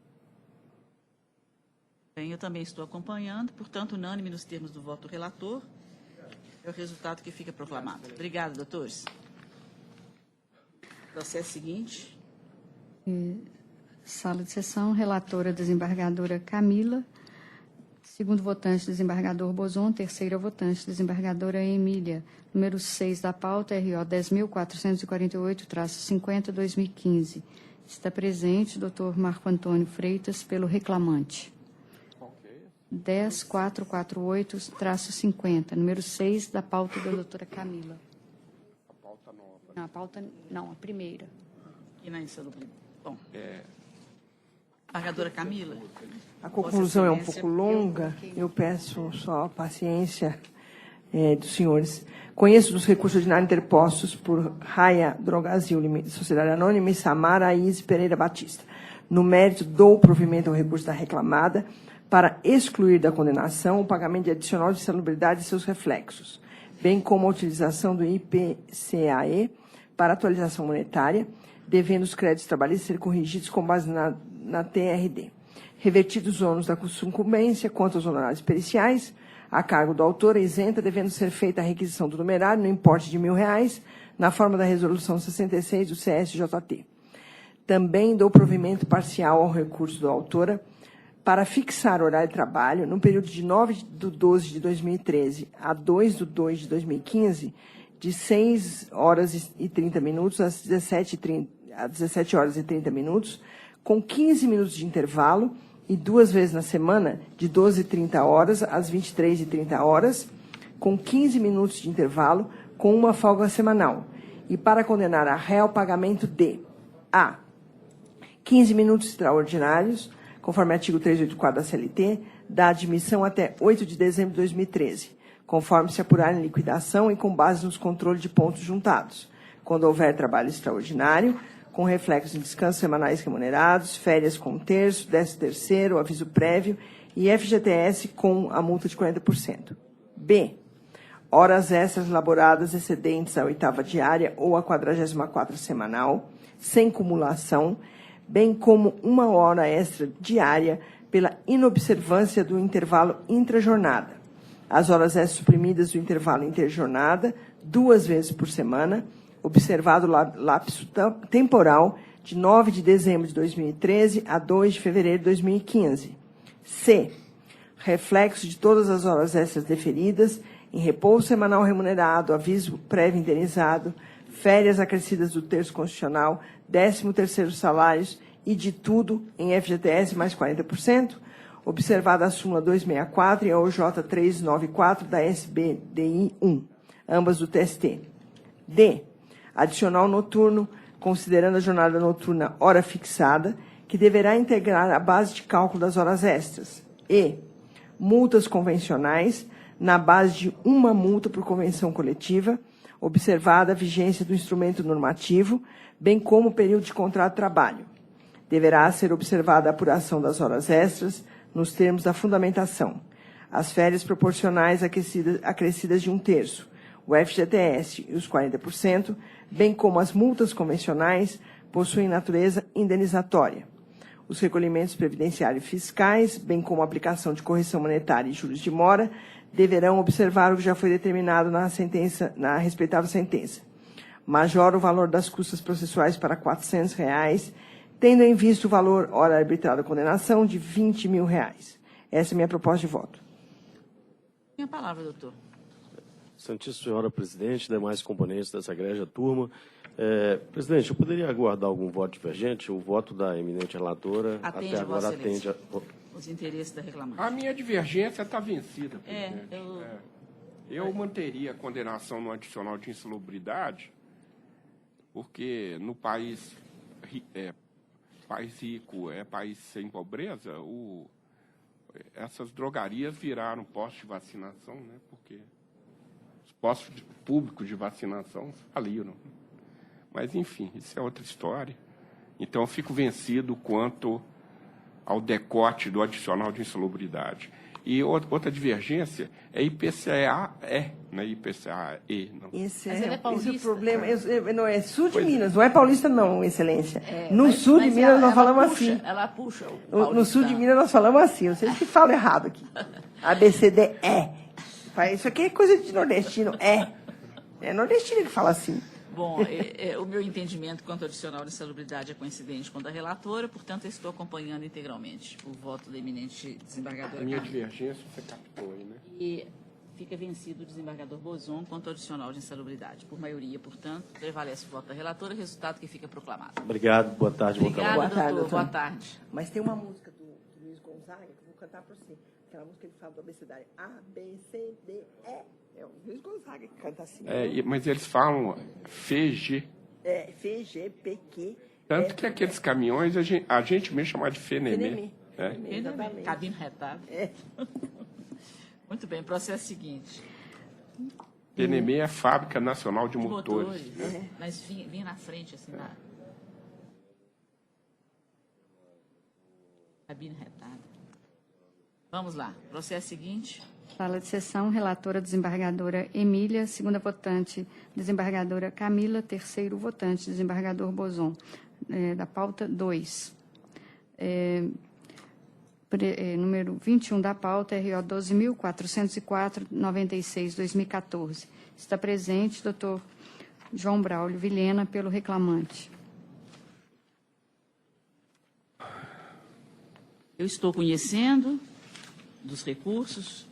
Bem, eu também estou acompanhando, portanto, unânime nos termos do voto do relator. É o resultado que fica proclamado. Obrigada, doutores. Processo seguinte. Sala de sessão, relatora desembargadora Camila. Segundo votante, desembargador Bozon. Terceira votante, desembargadora Emília. Número 6 da pauta, RO 10.448-50-2015. Está presente doutor Marco Antônio Freitas, pelo reclamante. 10.448-50, número 6 da pauta da doutora Camila. A pauta nova. Não, a pauta, não, a primeira. E na insalubre. Bom. Desembargadora Camila. A conclusão é um pouco longa. Eu peço só a paciência dos senhores. Conheço dos recursos ordinários interpostos por Raia Drogazil, Sociedade Anônima, e Samara Aís Pereira Batista. No mérito, dou provimento ao recurso da reclamada para excluir da condenação o pagamento de adicional de insalubridade e seus reflexos, bem como a utilização do IPCAE para atualização monetária, devendo os créditos trabalhistas ser corrigidos com base na TRD. Revertidos os ônus da sucumbência quanto aos honorários periciais, a cargo do autor, isenta, devendo ser feita a requisição do numerário no importe de R$1.000, na forma da resolução 66 do CSJT. Também dou provimento parcial ao recurso da autora para fixar o horário de trabalho no período de 9/12 de 2013 a 2/2 de 2015, de 6 horas e 30 minutos às 17 horas e 30 minutos, com 15 minutos de intervalo, e 2 vezes na semana, de 12h30 horas às 23h30 horas, com 15 minutos de intervalo, com uma folga semanal. E para condenar a réu ao pagamento de a 15 minutos extraordinários, conforme artigo 384 da CLT, da admissão até 8 de dezembro de 2013, conforme se apurar em liquidação e com base nos controles de pontos juntados, quando houver trabalho extraordinário, com reflexos em descansos semanais remunerados, férias com terço, 13º, aviso prévio e FGTS com a multa de 40%. B. Horas extras laboradas excedentes à 8ª diária ou à 44ª semanal, sem cumulação, bem como 1 hora extra diária pela inobservância do intervalo intrajornada. As horas extras suprimidas do intervalo interjornada, 2 vezes por semana, observado o lapso temporal de 9 de dezembro de 2013 a 2 de fevereiro de 2015. C. Reflexo de todas as horas extras deferidas em repouso semanal remunerado, aviso prévio indenizado, férias acrescidas do terço constitucional, 13º salários e de tudo em FGTS mais 40%, observada a súmula 264 e a OJ 394 da SBDI 1, ambas do TST. D. Adicional noturno, considerando a jornada noturna hora fixada, que deverá integrar a base de cálculo das horas extras. E. Multas convencionais, na base de 1 multa por convenção coletiva, observada a vigência do instrumento normativo, bem como o período de contrato de trabalho. Deverá ser observada a apuração das horas extras, nos termos da fundamentação. As férias proporcionais acrescidas de 1/3, o FGTS e os 40%, bem como as multas convencionais, possuem natureza indenizatória. Os recolhimentos previdenciários fiscais, bem como a aplicação de correção monetária e juros de mora, deverão observar o que já foi determinado na respeitável sentença. Majora o valor das custas processuais para R$400, tendo em vista o valor hora arbitrário da condenação de R$20.000. Essa é a minha proposta de voto. Tem a palavra, doutor. Santíssima Senhora Presidente, demais componentes dessa egrégia turma, Presidente, eu poderia aguardar algum voto divergente? O voto da eminente relatora Atende, até agora Vossa atende Excelência, os interesses da reclamante. A minha divergência está vencida, presidente. Eu manteria a condenação no adicional de insalubridade, porque no país rico, país sem pobreza, essas drogarias viraram postos de vacinação, né? Porque os postos públicos de vacinação faliram. Mas, enfim, isso é outra história. Então, eu fico vencido quanto ao decote do adicional de insalubridade. E outra divergência é IPCA-E, não é IPCA-E. Não. Esse Mas ele é paulista. esse o problema. Não é sul de Pois é. Minas, não é paulista, não, Excelência. No sul de Minas nós falamos assim. Ela puxa No sul de Minas nós falamos assim. Vocês que falam errado aqui. ABCD-E. Isso aqui é coisa de nordestino. É nordestino que fala assim. Bom, o meu entendimento quanto ao adicional de insalubridade é coincidente com o da relatora, portanto, eu estou acompanhando integralmente o voto da eminente desembargadora. A minha Carmen. divergência você captou aí, né? E fica vencido o desembargador Bozon quanto ao adicional de insalubridade. Por maioria, portanto, prevalece o voto da relatora, resultado que fica proclamado. Obrigado, boa tarde, bom trabalho. Obrigada, doutor. Boa tarde. Mas tem uma música do Luiz Gonzaga que eu vou cantar para você. Aquela música que ele fala do abecedário. A, B, C, D, E. É o Luiz Gonzaga que canta assim. Mas eles falam FG. F, G, P, Q. Tanto que aqueles caminhões a gente mesmo chama de FENEME. Exatamente. Cabine retada. Muito bem, processo seguinte. FENEME é a Fábrica Nacional de Motores. Mas vinha na frente, assim, na cabine retada. Vamos lá, processo seguinte. Sala de sessão, relatora desembargadora Emília, segunda votante, desembargadora Camila, terceiro votante, desembargador Bozon. Da pauta 2. Número 21 da pauta, RO 12.404, 96, 2014. Está presente, doutor João Braulio Vilhena, pelo reclamante. Eu estou conhecendo dos recursos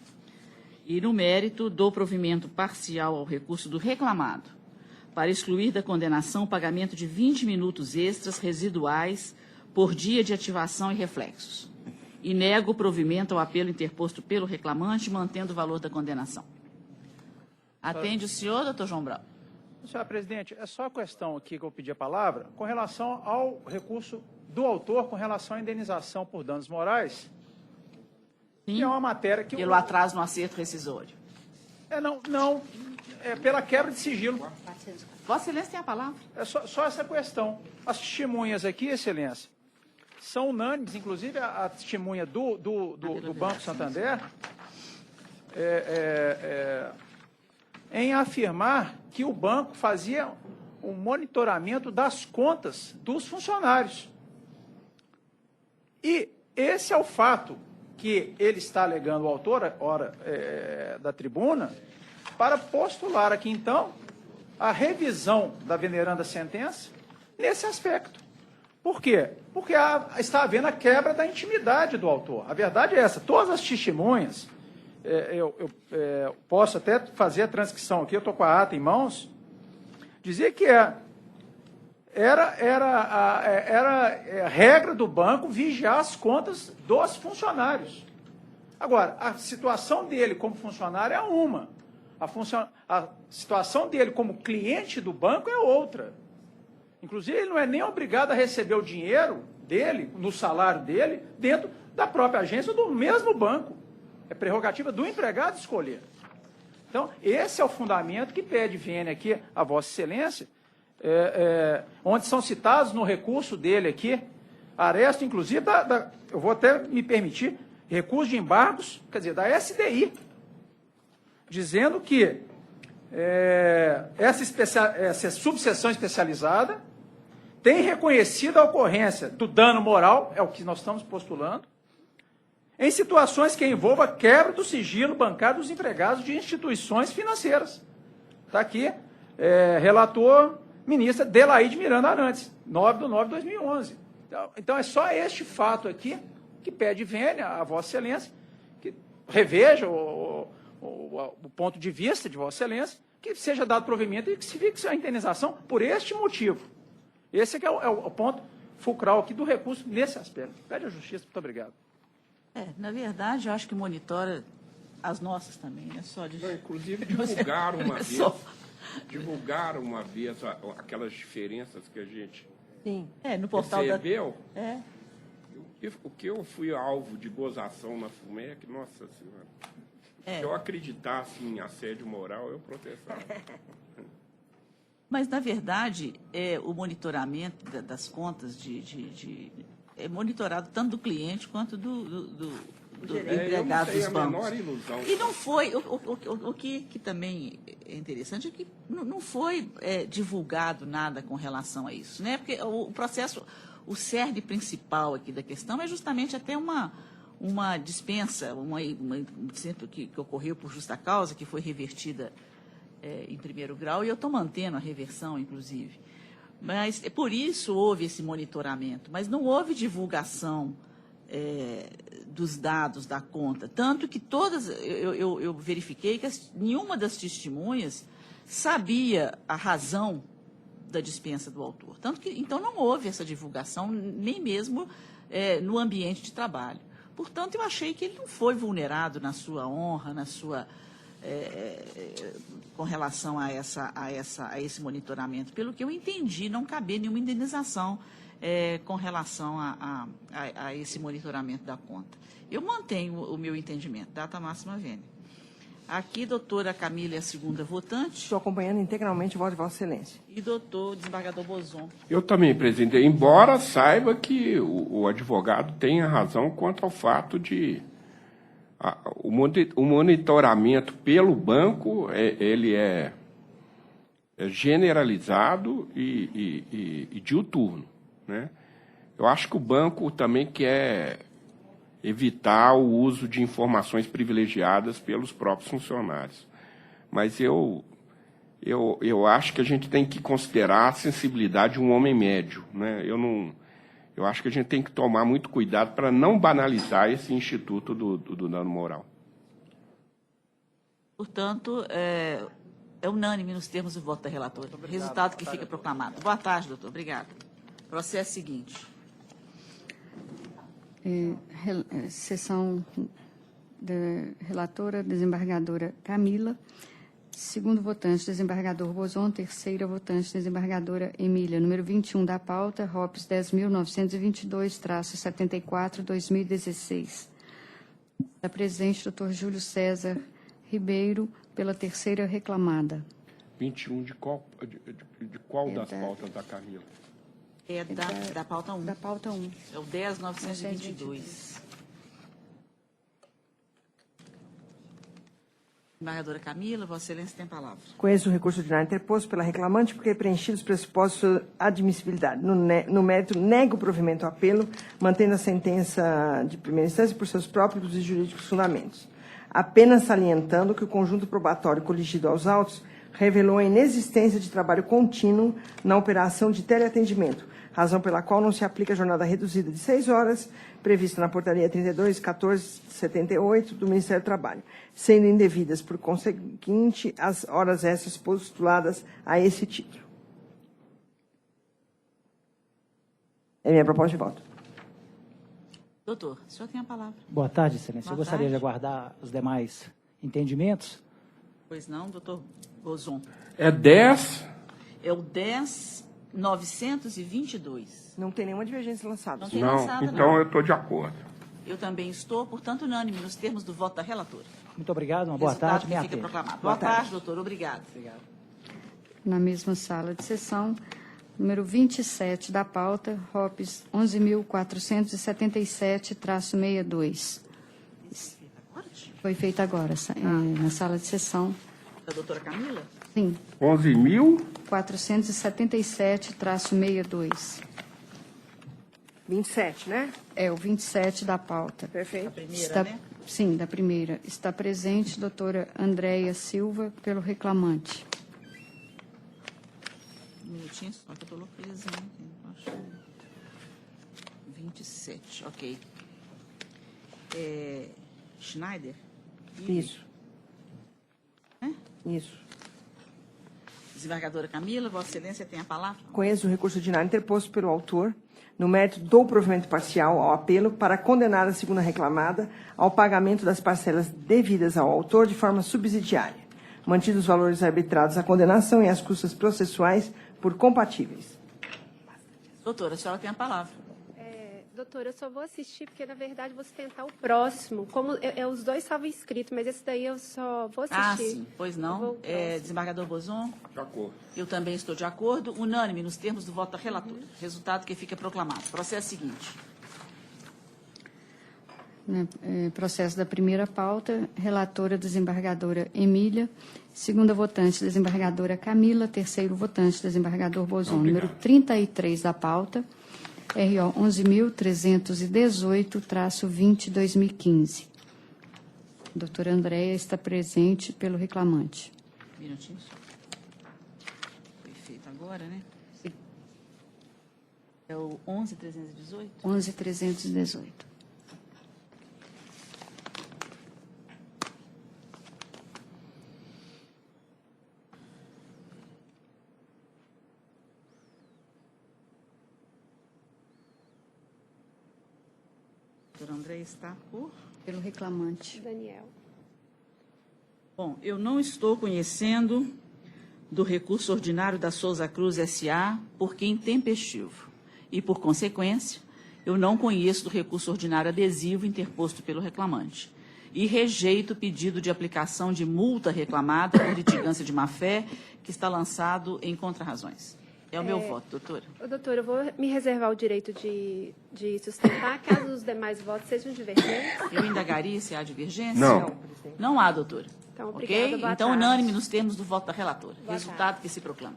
e, no mérito, dou provimento parcial ao recurso do reclamado para excluir da condenação o pagamento de 20 minutos extras residuais por dia de ativação e reflexos. E nego o provimento ao apelo interposto pelo reclamante, mantendo o valor da condenação. Atende o senhor, doutor João Brau. Senhora presidente, é só a questão aqui que eu pedi a palavra com relação ao recurso do autor com relação à indenização por danos morais. Sim, que é uma matéria que... Pelo atraso no acerto rescisório. É pela quebra de sigilo. Vossa Excelência tem a palavra. É só essa questão. As testemunhas aqui, Excelência, são unânimes, inclusive a testemunha do Banco Santander, em afirmar que o banco fazia um monitoramento das contas dos funcionários. E esse é o fato que ele está alegando, o autor da tribuna, para postular aqui, então, a revisão da veneranda sentença nesse aspecto. Por quê? Porque está havendo a quebra da intimidade do autor. A verdade é essa. Todas as testemunhas, eu posso até fazer a transcrição aqui, eu estou com a ata em mãos, dizer que era a regra do banco vigiar as contas dos funcionários. Agora, a situação dele como funcionário é uma. A situação dele como cliente do banco é outra. Inclusive, ele não é nem obrigado a receber o dinheiro dele, no salário dele, dentro da própria agência ou do mesmo banco. É prerrogativa do empregado escolher. Então, esse é o fundamento que pede vênia aqui a Vossa Excelência, onde são citados no recurso dele aqui, aresto, inclusive, eu vou até me permitir, recurso de embargos, quer dizer, da SDI, dizendo que essa subseção especializada tem reconhecido a ocorrência do dano moral, é o que nós estamos postulando, em situações que envolvam a quebra do sigilo bancário dos empregados de instituições financeiras. Está aqui, relator ministra Delaide Miranda Arantes, 9/9/2011. Então, é só este fato aqui que pede vênia a Vossa Excelência, que reveja o ponto de vista de Vossa Excelência, que seja dado provimento e que se fixe a indenização por este motivo. Esse é que é o ponto fulcral aqui do recurso nesse aspecto. Pede à Justiça. Muito obrigado. Na verdade, eu acho que monitora as nossas também, né? Só de... Não, inclusive divulgaram uma vez aquelas diferenças que a gente no portal percebeu. O que eu fui alvo de gozação na FUMEC, nossa senhora. Se eu acreditasse em assédio moral, eu protestava. Mas, na verdade, o monitoramento das contas é monitorado tanto do cliente quanto do empregado dos bancos. Eu não tenho a menor ilusão. E não foi, o que também é interessante é que não foi divulgado nada com relação a isso, né? Porque o processo, o cerne principal aqui da questão é justamente até uma dispensa, que ocorreu por justa causa, que foi revertida em primeiro grau, e eu estou mantendo a reversão, inclusive. Mas por isso houve esse monitoramento, mas não houve divulgação dos dados da conta. Tanto que eu verifiquei que nenhuma das testemunhas sabia a razão da dispensa do autor. Então não houve essa divulgação, nem mesmo no ambiente de trabalho. Portanto, eu achei que ele não foi vulnerado na sua honra, com relação a esse monitoramento. Pelo que eu entendi, não cabia nenhuma indenização com relação a esse monitoramento da conta. Eu mantenho o meu entendimento, data máxima vênia. Aqui, doutora Camila é a segunda votante. Estou acompanhando integralmente o voto de Vossa Excelência. E doutor desembargador Bozon. Eu também, presidente, embora saiba que o advogado tenha razão quanto ao fato de o monitoramento pelo banco ele é generalizado e diuturno, né? Eu acho que o banco também quer evitar o uso de informações privilegiadas pelos próprios funcionários. Mas eu acho que a gente tem que considerar a sensibilidade de um homem médio, né? Eu acho que a gente tem que tomar muito cuidado para não banalizar esse instituto do dano moral. Portanto, é unânime nos termos do voto da relatora. Resultado que fica proclamado. Boa tarde, doutor. Obrigada. Processo seguinte. Sessão da relatora, desembargadora Camila. Segundo votante, desembargador Bozon. Terceira votante, desembargadora Emília. Número 21 da pauta, ROPS 10.922-74-2016. Da presidente, doutor Júlio César Ribeiro, pela terceira reclamada. 21 de qual das pautas da Camila? É da pauta 1. Da pauta 1. É o 10.922. Desembargadora Camila, Vossa Excelência tem a palavra. Conheço o recurso ordinário interposto pela reclamante porque preenchido os pressupostos de sua admissibilidade. No mérito, nego o provimento ao apelo, mantendo a sentença de primeira instância por seus próprios e jurídicos fundamentos. Apenas salientando que o conjunto probatório coligido aos autos revelou a inexistência de trabalho contínuo na operação de teleatendimento, razão pela qual não se aplica a jornada reduzida de 6 horas, prevista na portaria 32.1478 do Ministério do Trabalho, sendo indevidas, por conseguinte, as horas extras postuladas a esse título. É minha proposta de voto. Doutor, o senhor tem a palavra. Boa tarde, Excelência. Boa Eu gostaria tarde. de aguardar os demais entendimentos. Pois não, doutor Bozon. É 10. É o 10.922. Não tem nenhuma divergência lançada. Não tem lançada, Então não. eu estou de acordo. Eu também estou, portanto, unânime nos termos do voto da relatora. Muito obrigado, uma boa Resultado tarde. que Me fica atendo. proclamado. Boa tarde, doutor. Obrigado. Na mesma sala de sessão, número 27 da pauta, ROPS 11.477-62. Foi feita agora, na sala de sessão. Da doutora Camila? Sim. 11.000? 477-62. 27, né? É, o 27 da pauta. Perfeito. A primeira, né? Sim, da primeira. Está presente doutora Andréia Silva, pelo reclamante. Um minutinho só que eu estou localizando aqui. Acho 27, ok. Schneider? Isso. É? Isso. Desembargadora Camila, Vossa Excelência tem a palavra. Conheço o recurso ordinário interposto pelo autor, no mérito do provimento parcial ao apelo, para condenar a segunda reclamada ao pagamento das parcelas devidas ao autor de forma subsidiária, mantidos os valores arbitrados à condenação e as custas processuais por compatíveis. Doutora, a senhora tem a palavra. Doutora, eu só vou assistir porque, na verdade, vou tentar o próximo. Como os dois estavam inscritos, mas esse daí eu só vou assistir. Ah, sim. Pois não. Desembargador Bozon? De acordo. Eu também estou de acordo. Unânime nos termos do voto da relatora. Resultado que fica proclamado. Processo seguinte. Processo da primeira pauta, relatora desembargadora Emília, segunda votante desembargadora Camila, terceiro votante desembargador Bozon. Número 33 da pauta, RO 11.318-20-2015. Doutora Andréia está presente pelo reclamante. Minutinho. Foi feito agora, né? Sim. É o 11.318? 11.318. Doutor André está pelo reclamante. Daniel. Bom, eu não estou conhecendo do recurso ordinário da Souza Cruz S.A. porque intempestivo. E, por consequência, eu não conheço do recurso ordinário adesivo interposto pelo reclamante. E rejeito o pedido de aplicação de multa reclamada por litigância de má-fé que está lançado em contrarrazões. É o meu voto, doutora. Doutora, eu vou me reservar o direito de sustentar, caso os demais votos sejam divergentes. Eu indagaria se há divergência? Não. Não há, doutora. Então, obrigada, ok? boa Então, tarde. unânime nos termos do voto da relatora. Resultado que se proclama.